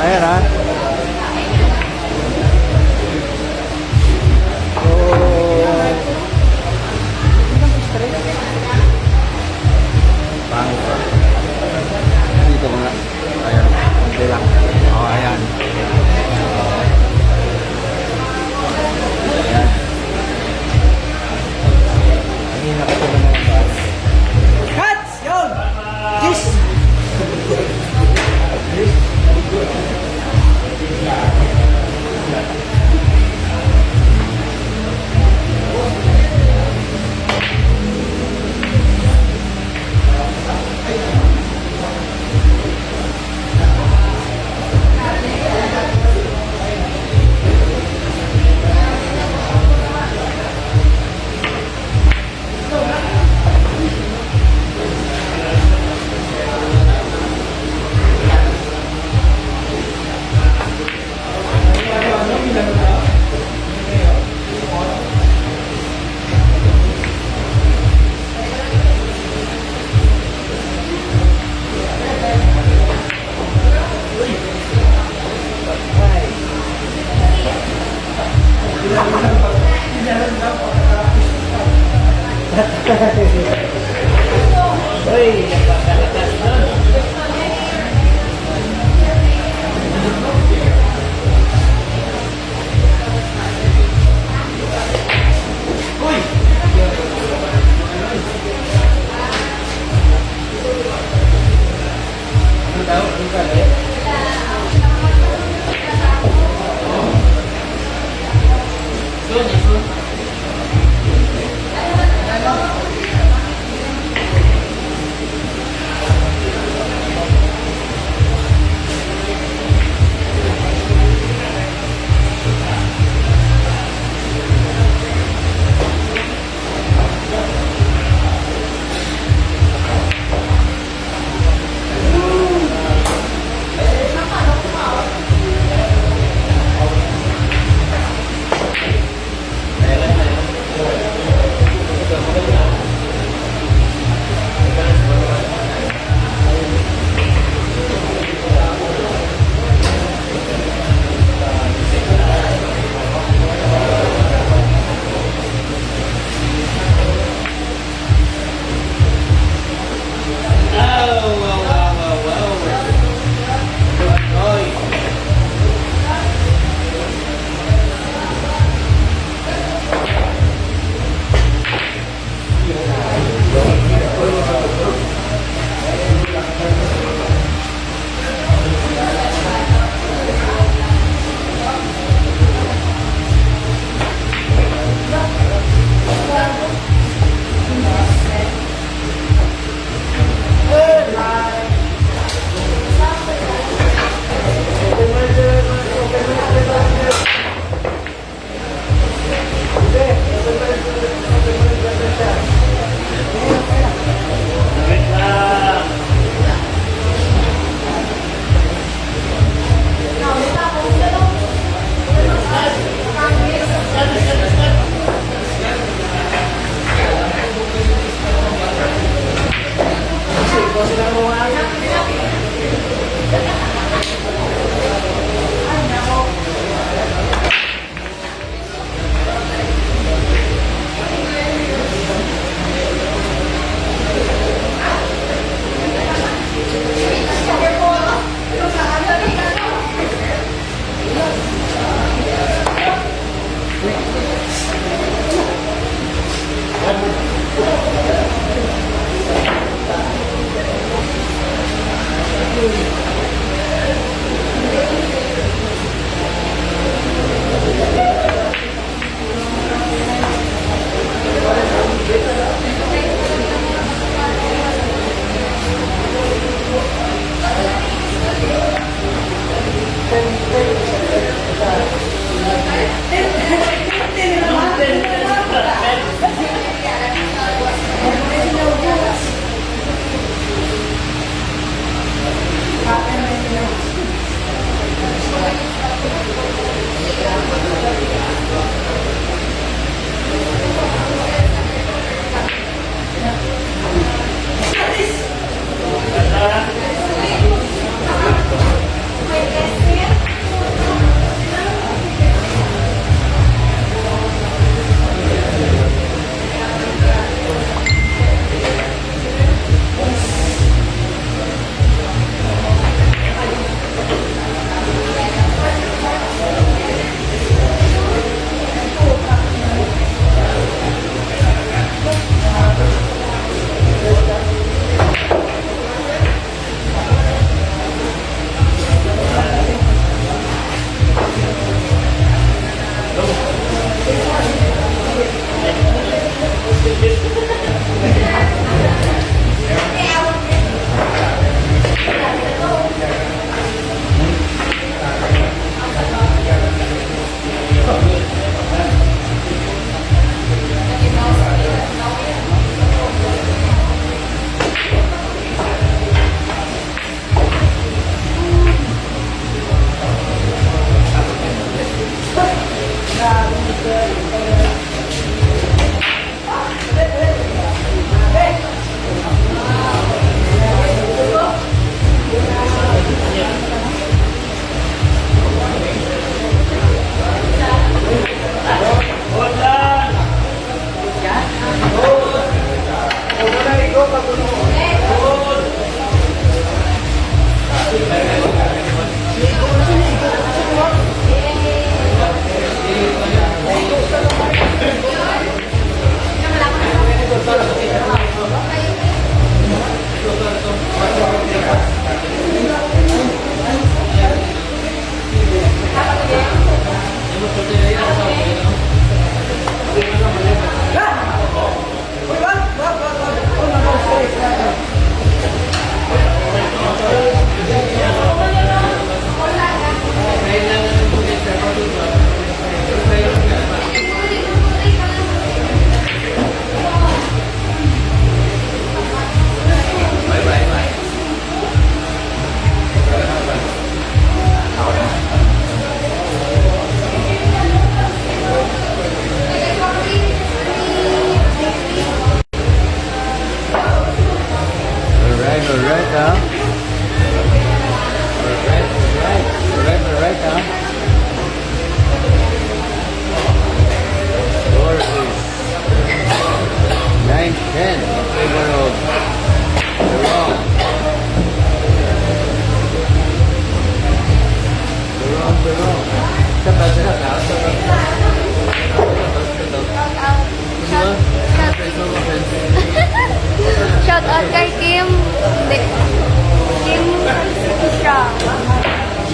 Ayan ha. Pangit pa. Dito ko nga. Ayan. Okay lang. Oh, ayan. Ayan. Ayun, nakatula na yung bus. Cuts! Yun! Yes! Uy, napakalakas nun.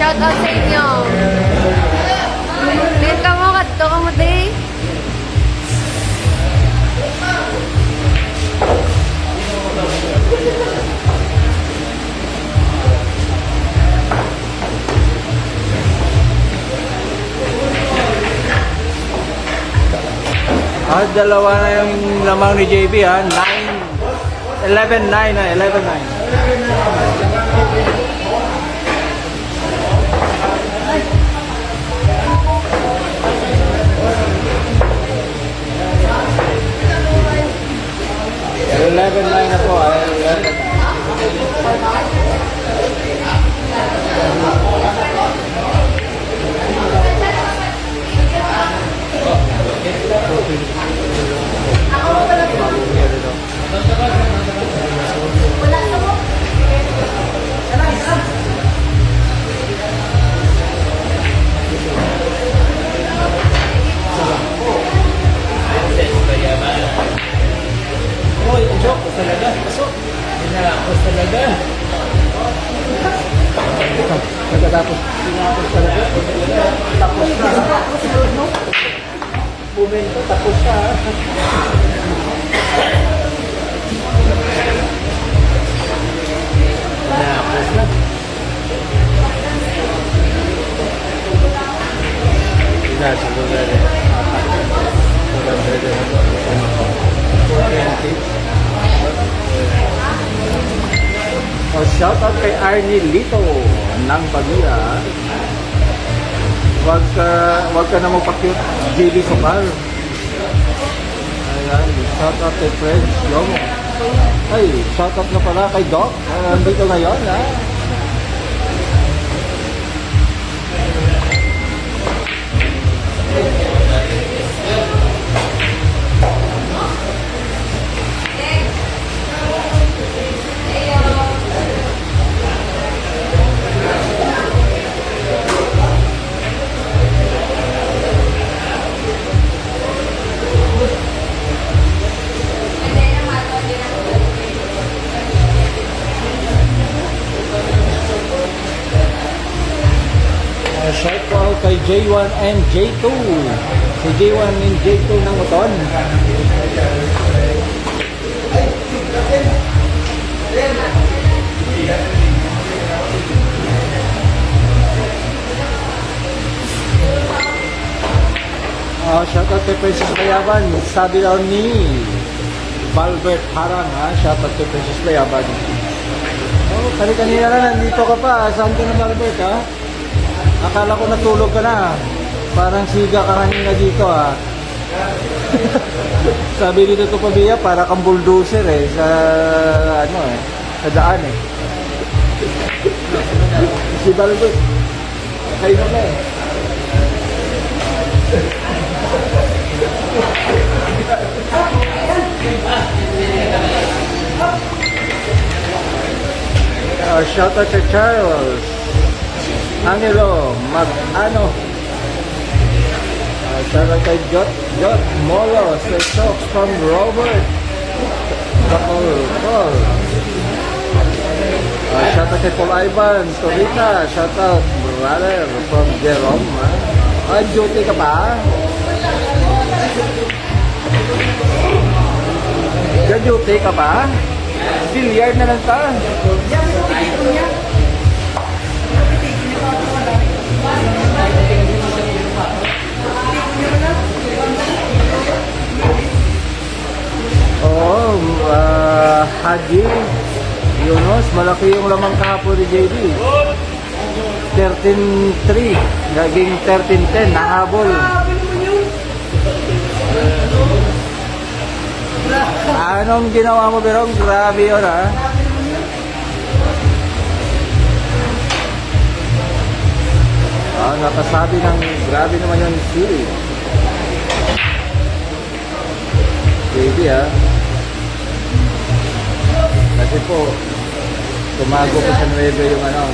Shout out sa inyo. Dito ka mo, kadto ka mo, day. Dalawa na yung lamang ni JB ha. 9, 11-9 na, 11-9. Eleven nine na po, 11-9. Uy, joke ko talaga. Pasok. Tinapos talaga. Pagkatapos, tinapos talaga. Tapos na. Momento, tapos na. Tinapos na. Sinasagot na rin. 420. Shoutout kay Arnie Lito ng Pagula. Wag ka na magpa-cute JB Sopal. Ayan, shoutout kay Fred Yomo. Ay, shoutout na pala kay Doc. Andito ngayon, ha? Shout out kay J1 and J2. Si J1 and J2 ng Uton. Shout out kay Princess Bayaban. Sabi daw ni Valbert Harang, ha? Shout out kay Princess Bayaban. Kanina lang, nandito ka pa. Saan ka na, Valbert, ha? Akala ko natulog ka na. Parang siga ka kanina dito, ha. Sabi dito to Pabia, para kang bulldozer sa sa daan Si Balbert. Kayo na shout out to Charles Angelo Mag-ano. Shout out kay Jot Molo. Say talks from Robert Paul. Shout out kay Paul Ivan Torita. Shout out brother from Jerome. Duty ka ba? Duty ka ba? Billiard na lang ka. Haji Yunus, malaki yung lamang kahapon ni JB. 13-3, naging 13-10, nahabol. Anong ginawa mo, Berong? Grabe yun, ha? Nakasabi ng grabe naman yung Siri. JB, ha? Kasi po, tumago po sa 9 yung ano.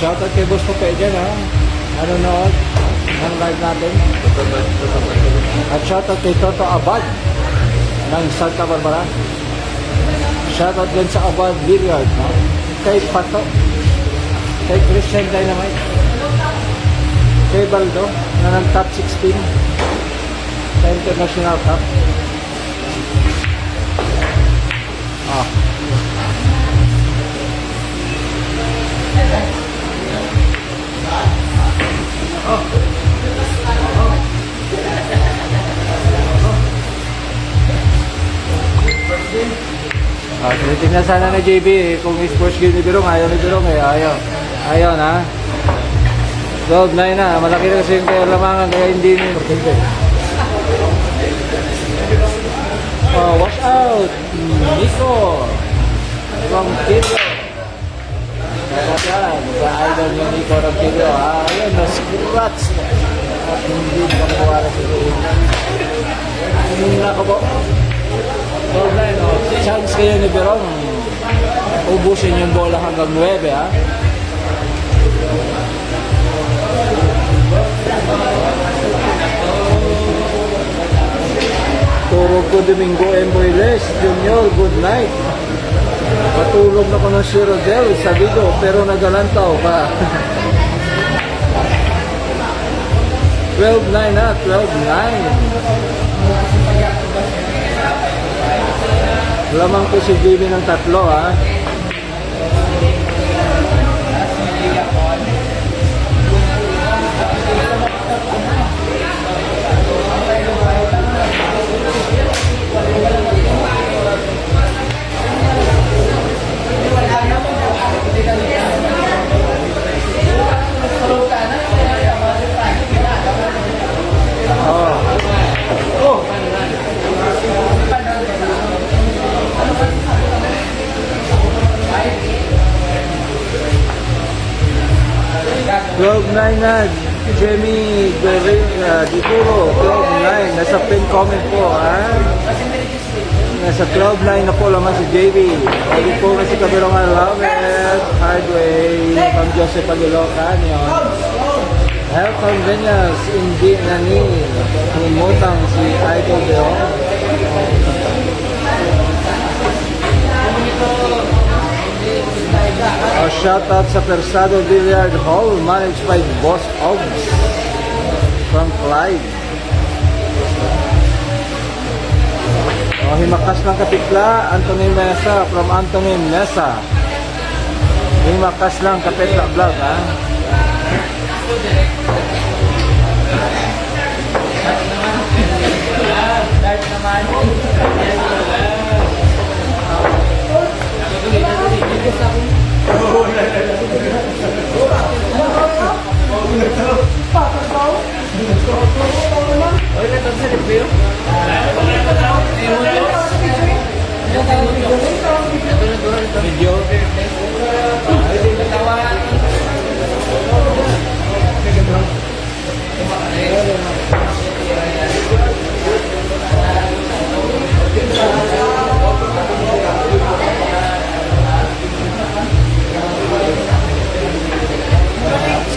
shoutout kay Boss Pope dyan ha. Nanonood ng live natin. At shoutout kay Toto Abad ng Santa Barbara. Shoutout din sa Abad Billiard, no? Kay Pato, kay Christian Dynamite, kay Baldo na ng top 16 sa International Cup. Tinitingnan sana na JB kung sports game ni Birong, ayaw ni Birong ayaw na. 12-9 na, malaki na kasi yung lamangan kaya hindi ni watch out Nico from Kilo. Kaya sa idol ni Nico from Kilo, ayun na scratch at hindi makawala sa nako po. 12-9, chance kayo ni Birong ubusin yung bola hanggang 9 ha. Turog ko Domingo Emboyles Junior, good night. Matulog na ko ng si Rodel Sabido pero nagalantaw pa. 12-9 na, 12-9. Lamang po si Jimmy ng 3 ha. Na Jamie Dituro 12-9 nasa pin comment po ha. Nasa 12-9 na po laman si JB. Hindi po na si Kabirong Alamet Highway from Joseph Aguilocan yun. Health convenience hindi nani humutang si Idol Deo. Shoutout sa Persado Billiard Hall managed by Boss Ogs from Clyde. Himakas ng Kapitla, Anthony Mesa from Anthony Mesa. Himakas lang Kapitla vlog ha. Video.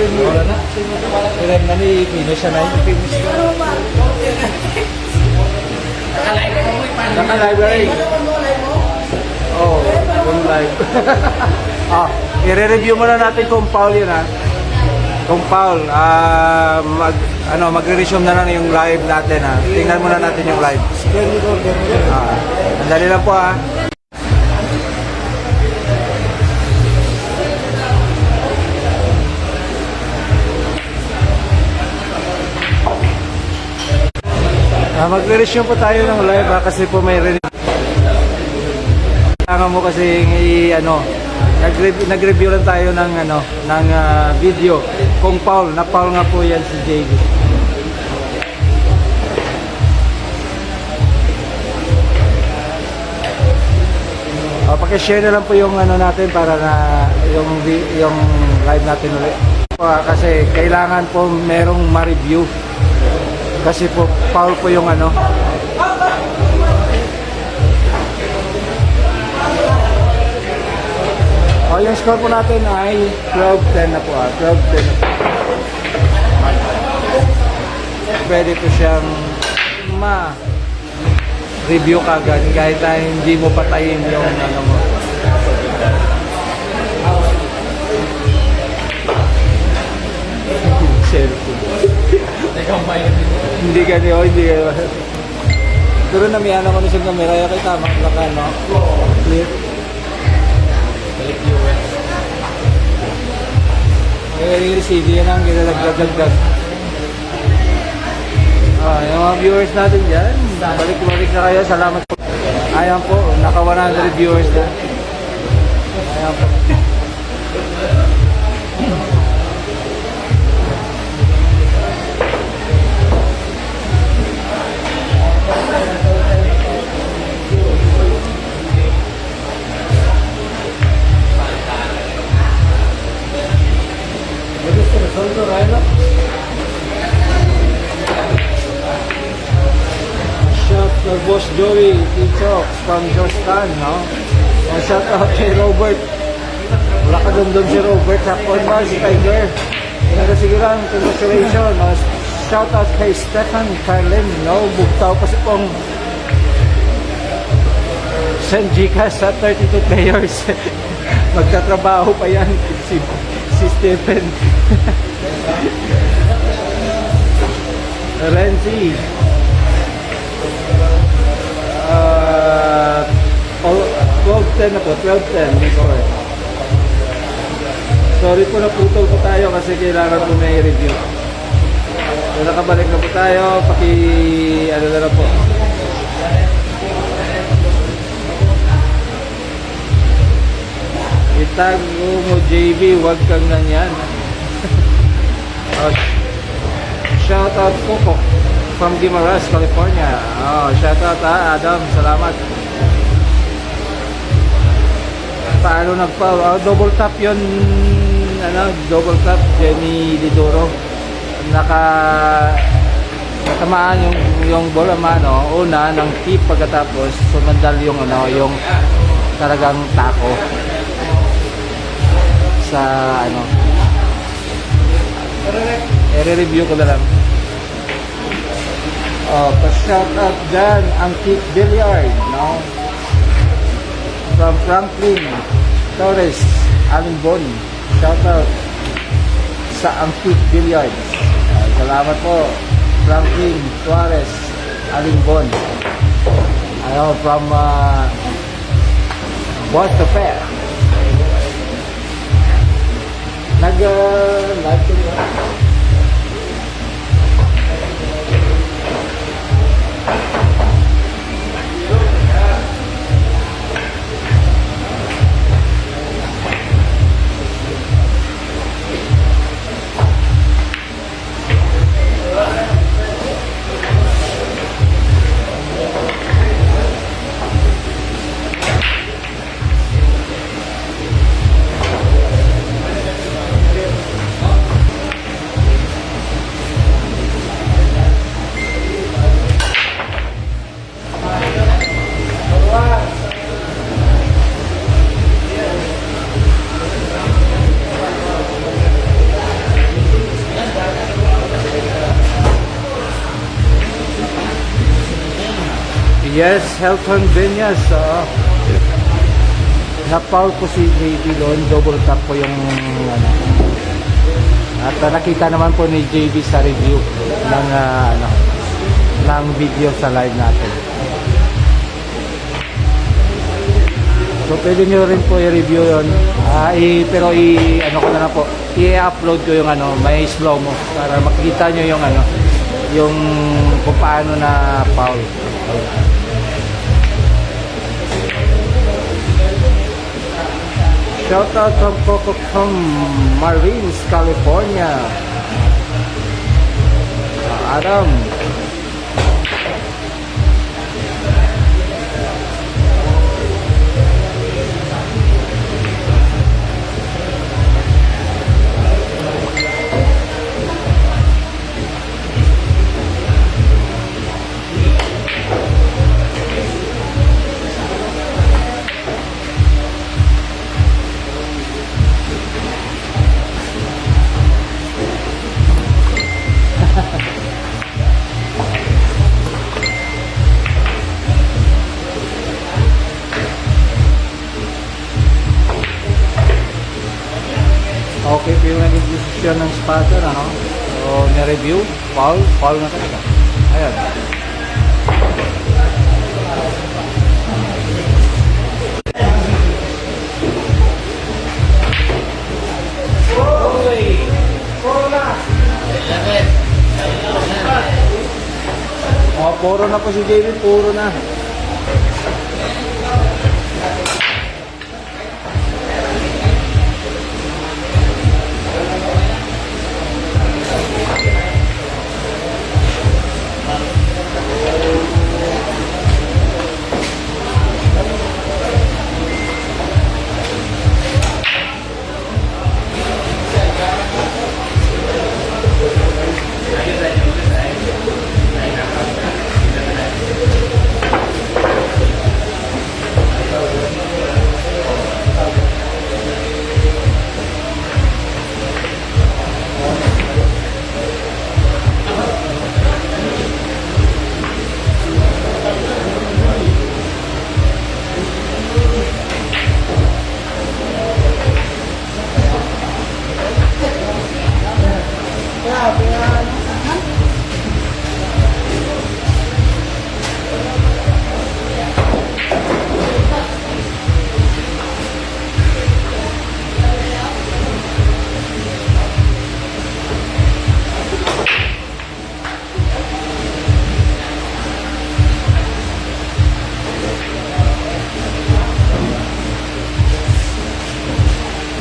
Wala na. Kailan na ni Pino siya na yung finish. Naka-library. Oh, kung live. I-review muna natin kung Paul yun ha. Kung Paul, magre-resume na lang yung live natin ha. Tingnan muna natin yung live. Andali lang po ha. Magre-resume po tayo ng live ha, kasi po may kailangan mo kasi nag-review lang tayo ng video kung Paul nga po yan si JB. Paki-share na lang po yung natin para na yung live natin ulit. Kasi kailangan po merong ma-review. Kasi po Paul po yung Yung score po natin ay 12-10 na po. 12-10 na po. Pwede po siyang ma-review kagad kahit na hindi mo patayin yung ano mo. Cellphone. Hindi ka niyo, hindi ka. Pero namihan ako na sa camera, kaya kay tama ka, no? Clear. Balik viewers. Yung CD, yan ang ginalagdag-dagdag. Yung mga viewers natin dyan, balik-balik na kayo. Salamat po. Ayan po, naka 100 viewers na. Ayan po. Soldo, Rhino. Shout to Boss Joey Tichok from Jostan, no? Shout out kay Robert. Wala ka doon si Robert sa Conmar, si Tiger. Pero sige lang, congratulations. No? Shout out kay Stefan Carlin, no? Bugtaw pa si Pong. Send Gcash sa 32 players. Magtatrabaho pa yan si Stephen. Renzi. 12-10 na po, 12-10. Sorry po, naputol po tayo kasi kailangan po may review. So, nakabalik na po tayo, ano na lang po. Itago mo JB, wag kang ganyan. Shout out Coco from Guimaras, California. Shout out Adam, salamat. Paano double tap yon, double tap Jenny Lidoro. Natamaan yung bola mano, una ng tip, pagkatapos sumandal yung yung talagang tako sa i-review ko na lang. Pa-shout out dyan ang Kick Billiard, no? From Franklin Torres, Alimbon. Shout out sa Antique Billiard. Salamat po, Franklin Torres, Alimbon. From Boss the Fair. Nag-live ko yun. Yes, Helton Benyas. Na-foul po si JB doon. Double tap po yung At nakita naman po ni JB sa review ng video sa live natin. So pwede nyo rin po i-review yun. Pero ko na lang po. I-upload ko yung may slow mo para makikita nyo yung yung kung paano na foul. Shout out from Coco from Marines, California. Adam. Okay po yung naging desisyon ng spotter, ano? So, na-review, foul na talaga. Ayan. Oh, puro na po si JB, puro na.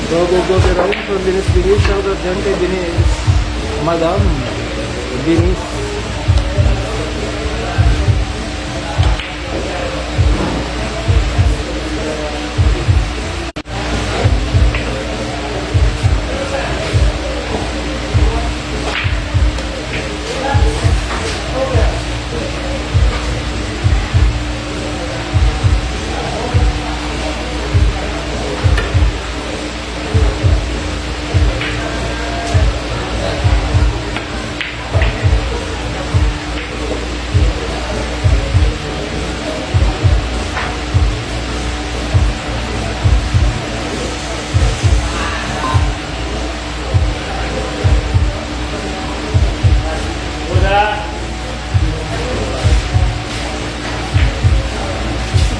Go, Veroin from Binis. Shout out dyan kay Binis. Madam Binis.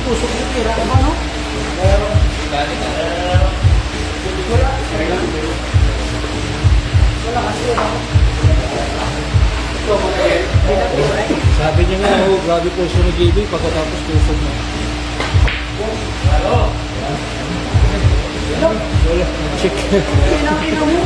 Pusok yung tira ko ba, no? Wala kasi yun, no? Sabi niya nga, oh, grabe po siya nag-JB pagkatapos tusog na. Wala. Check. Pinakina mo.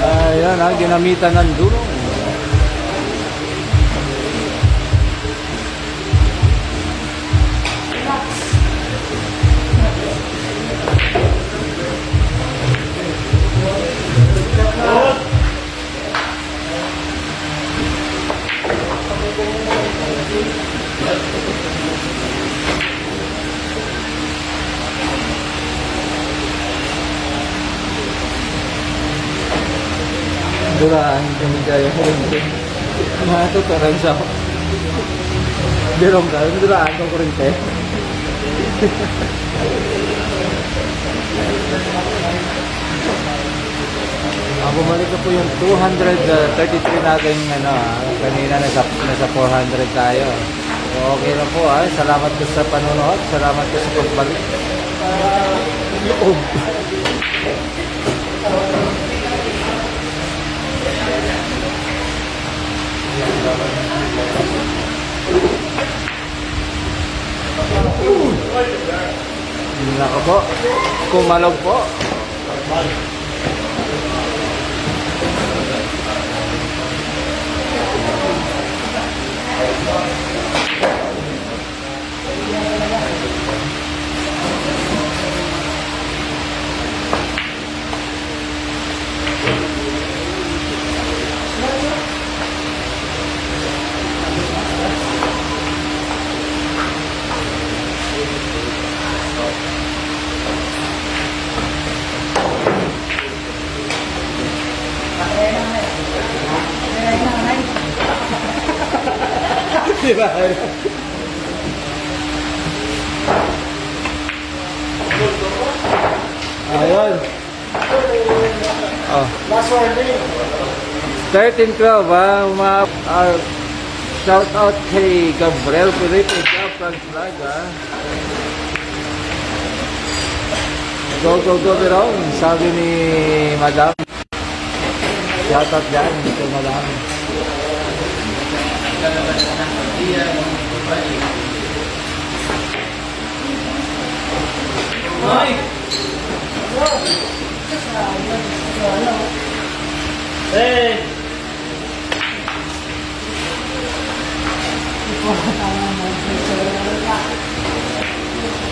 Ayan ha, ginamitan ng dulo. Duraan kami kaya ko rin. Mga tuturan sa ako. Dirong ka, duraan ko rin kayo. Bumalik na po yung 233 natin kanina nasa 400 tayo. So, okay na po Salamat po sa panonood. Salamat po sa pagbalik. Nako po. Kumalog po. Diba? Ayun. Oh. Last warning. 13 Club, ha? Shout out kay Gabriel Felipe, Franz Vlog, ha? Go, go, go, Birong. Sabi ni Madam. Shout out dyan, kay Madam. Ay! Hey!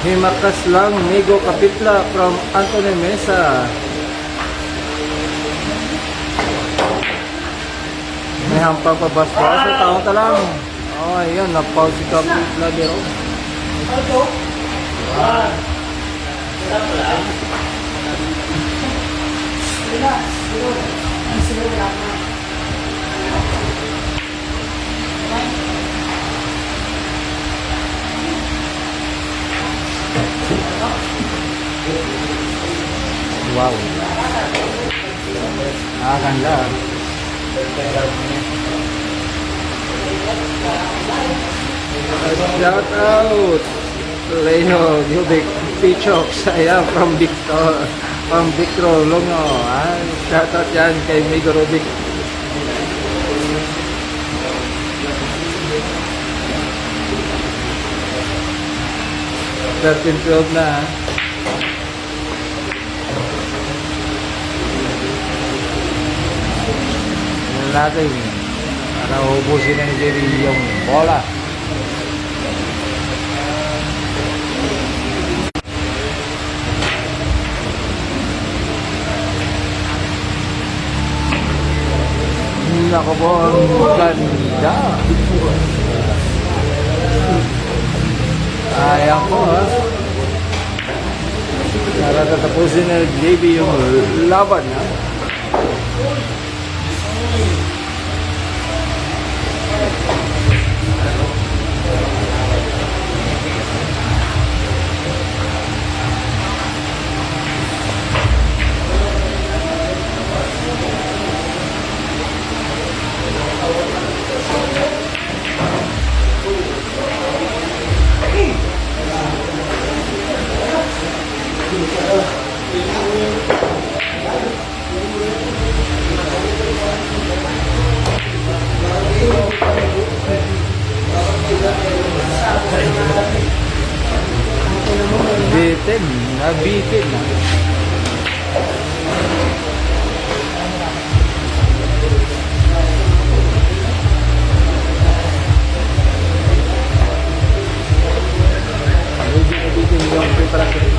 Himakas lang, Migo Kapitla from Anthony Mesa. May hampang pabasbas sa taong talang. Oh, ayun, napaw si Kapitla Birong. Wow. Nakakanda. Shout out Leo Gildic Pichok. Saya from Victor Longo. Shout out yan kay Migo Rubik. Thirteen 12 na. Natin para ubusin na ni Jerry yung bola. Nako po, ang ganda. Ayan po, ha. Para tatapusin na JB yung laban, ha. Nabitin. Nabitin yung preparasyon.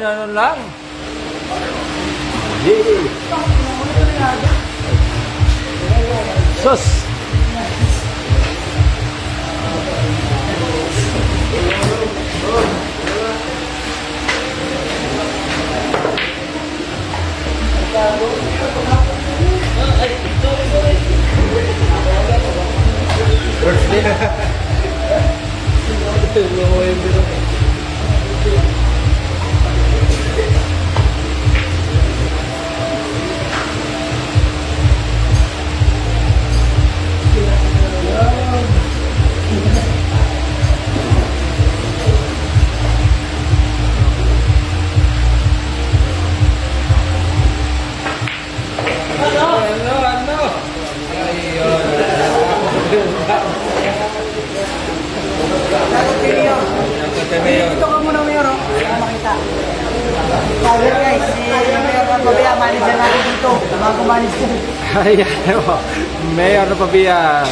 Ano lang. Sus. Dito ka muna, Mayor, oh. Para makita. Sabi guys, si Mayor Pabia, manager natin dito. Mga kumanis ko. Ayan, Mayor na Pabia.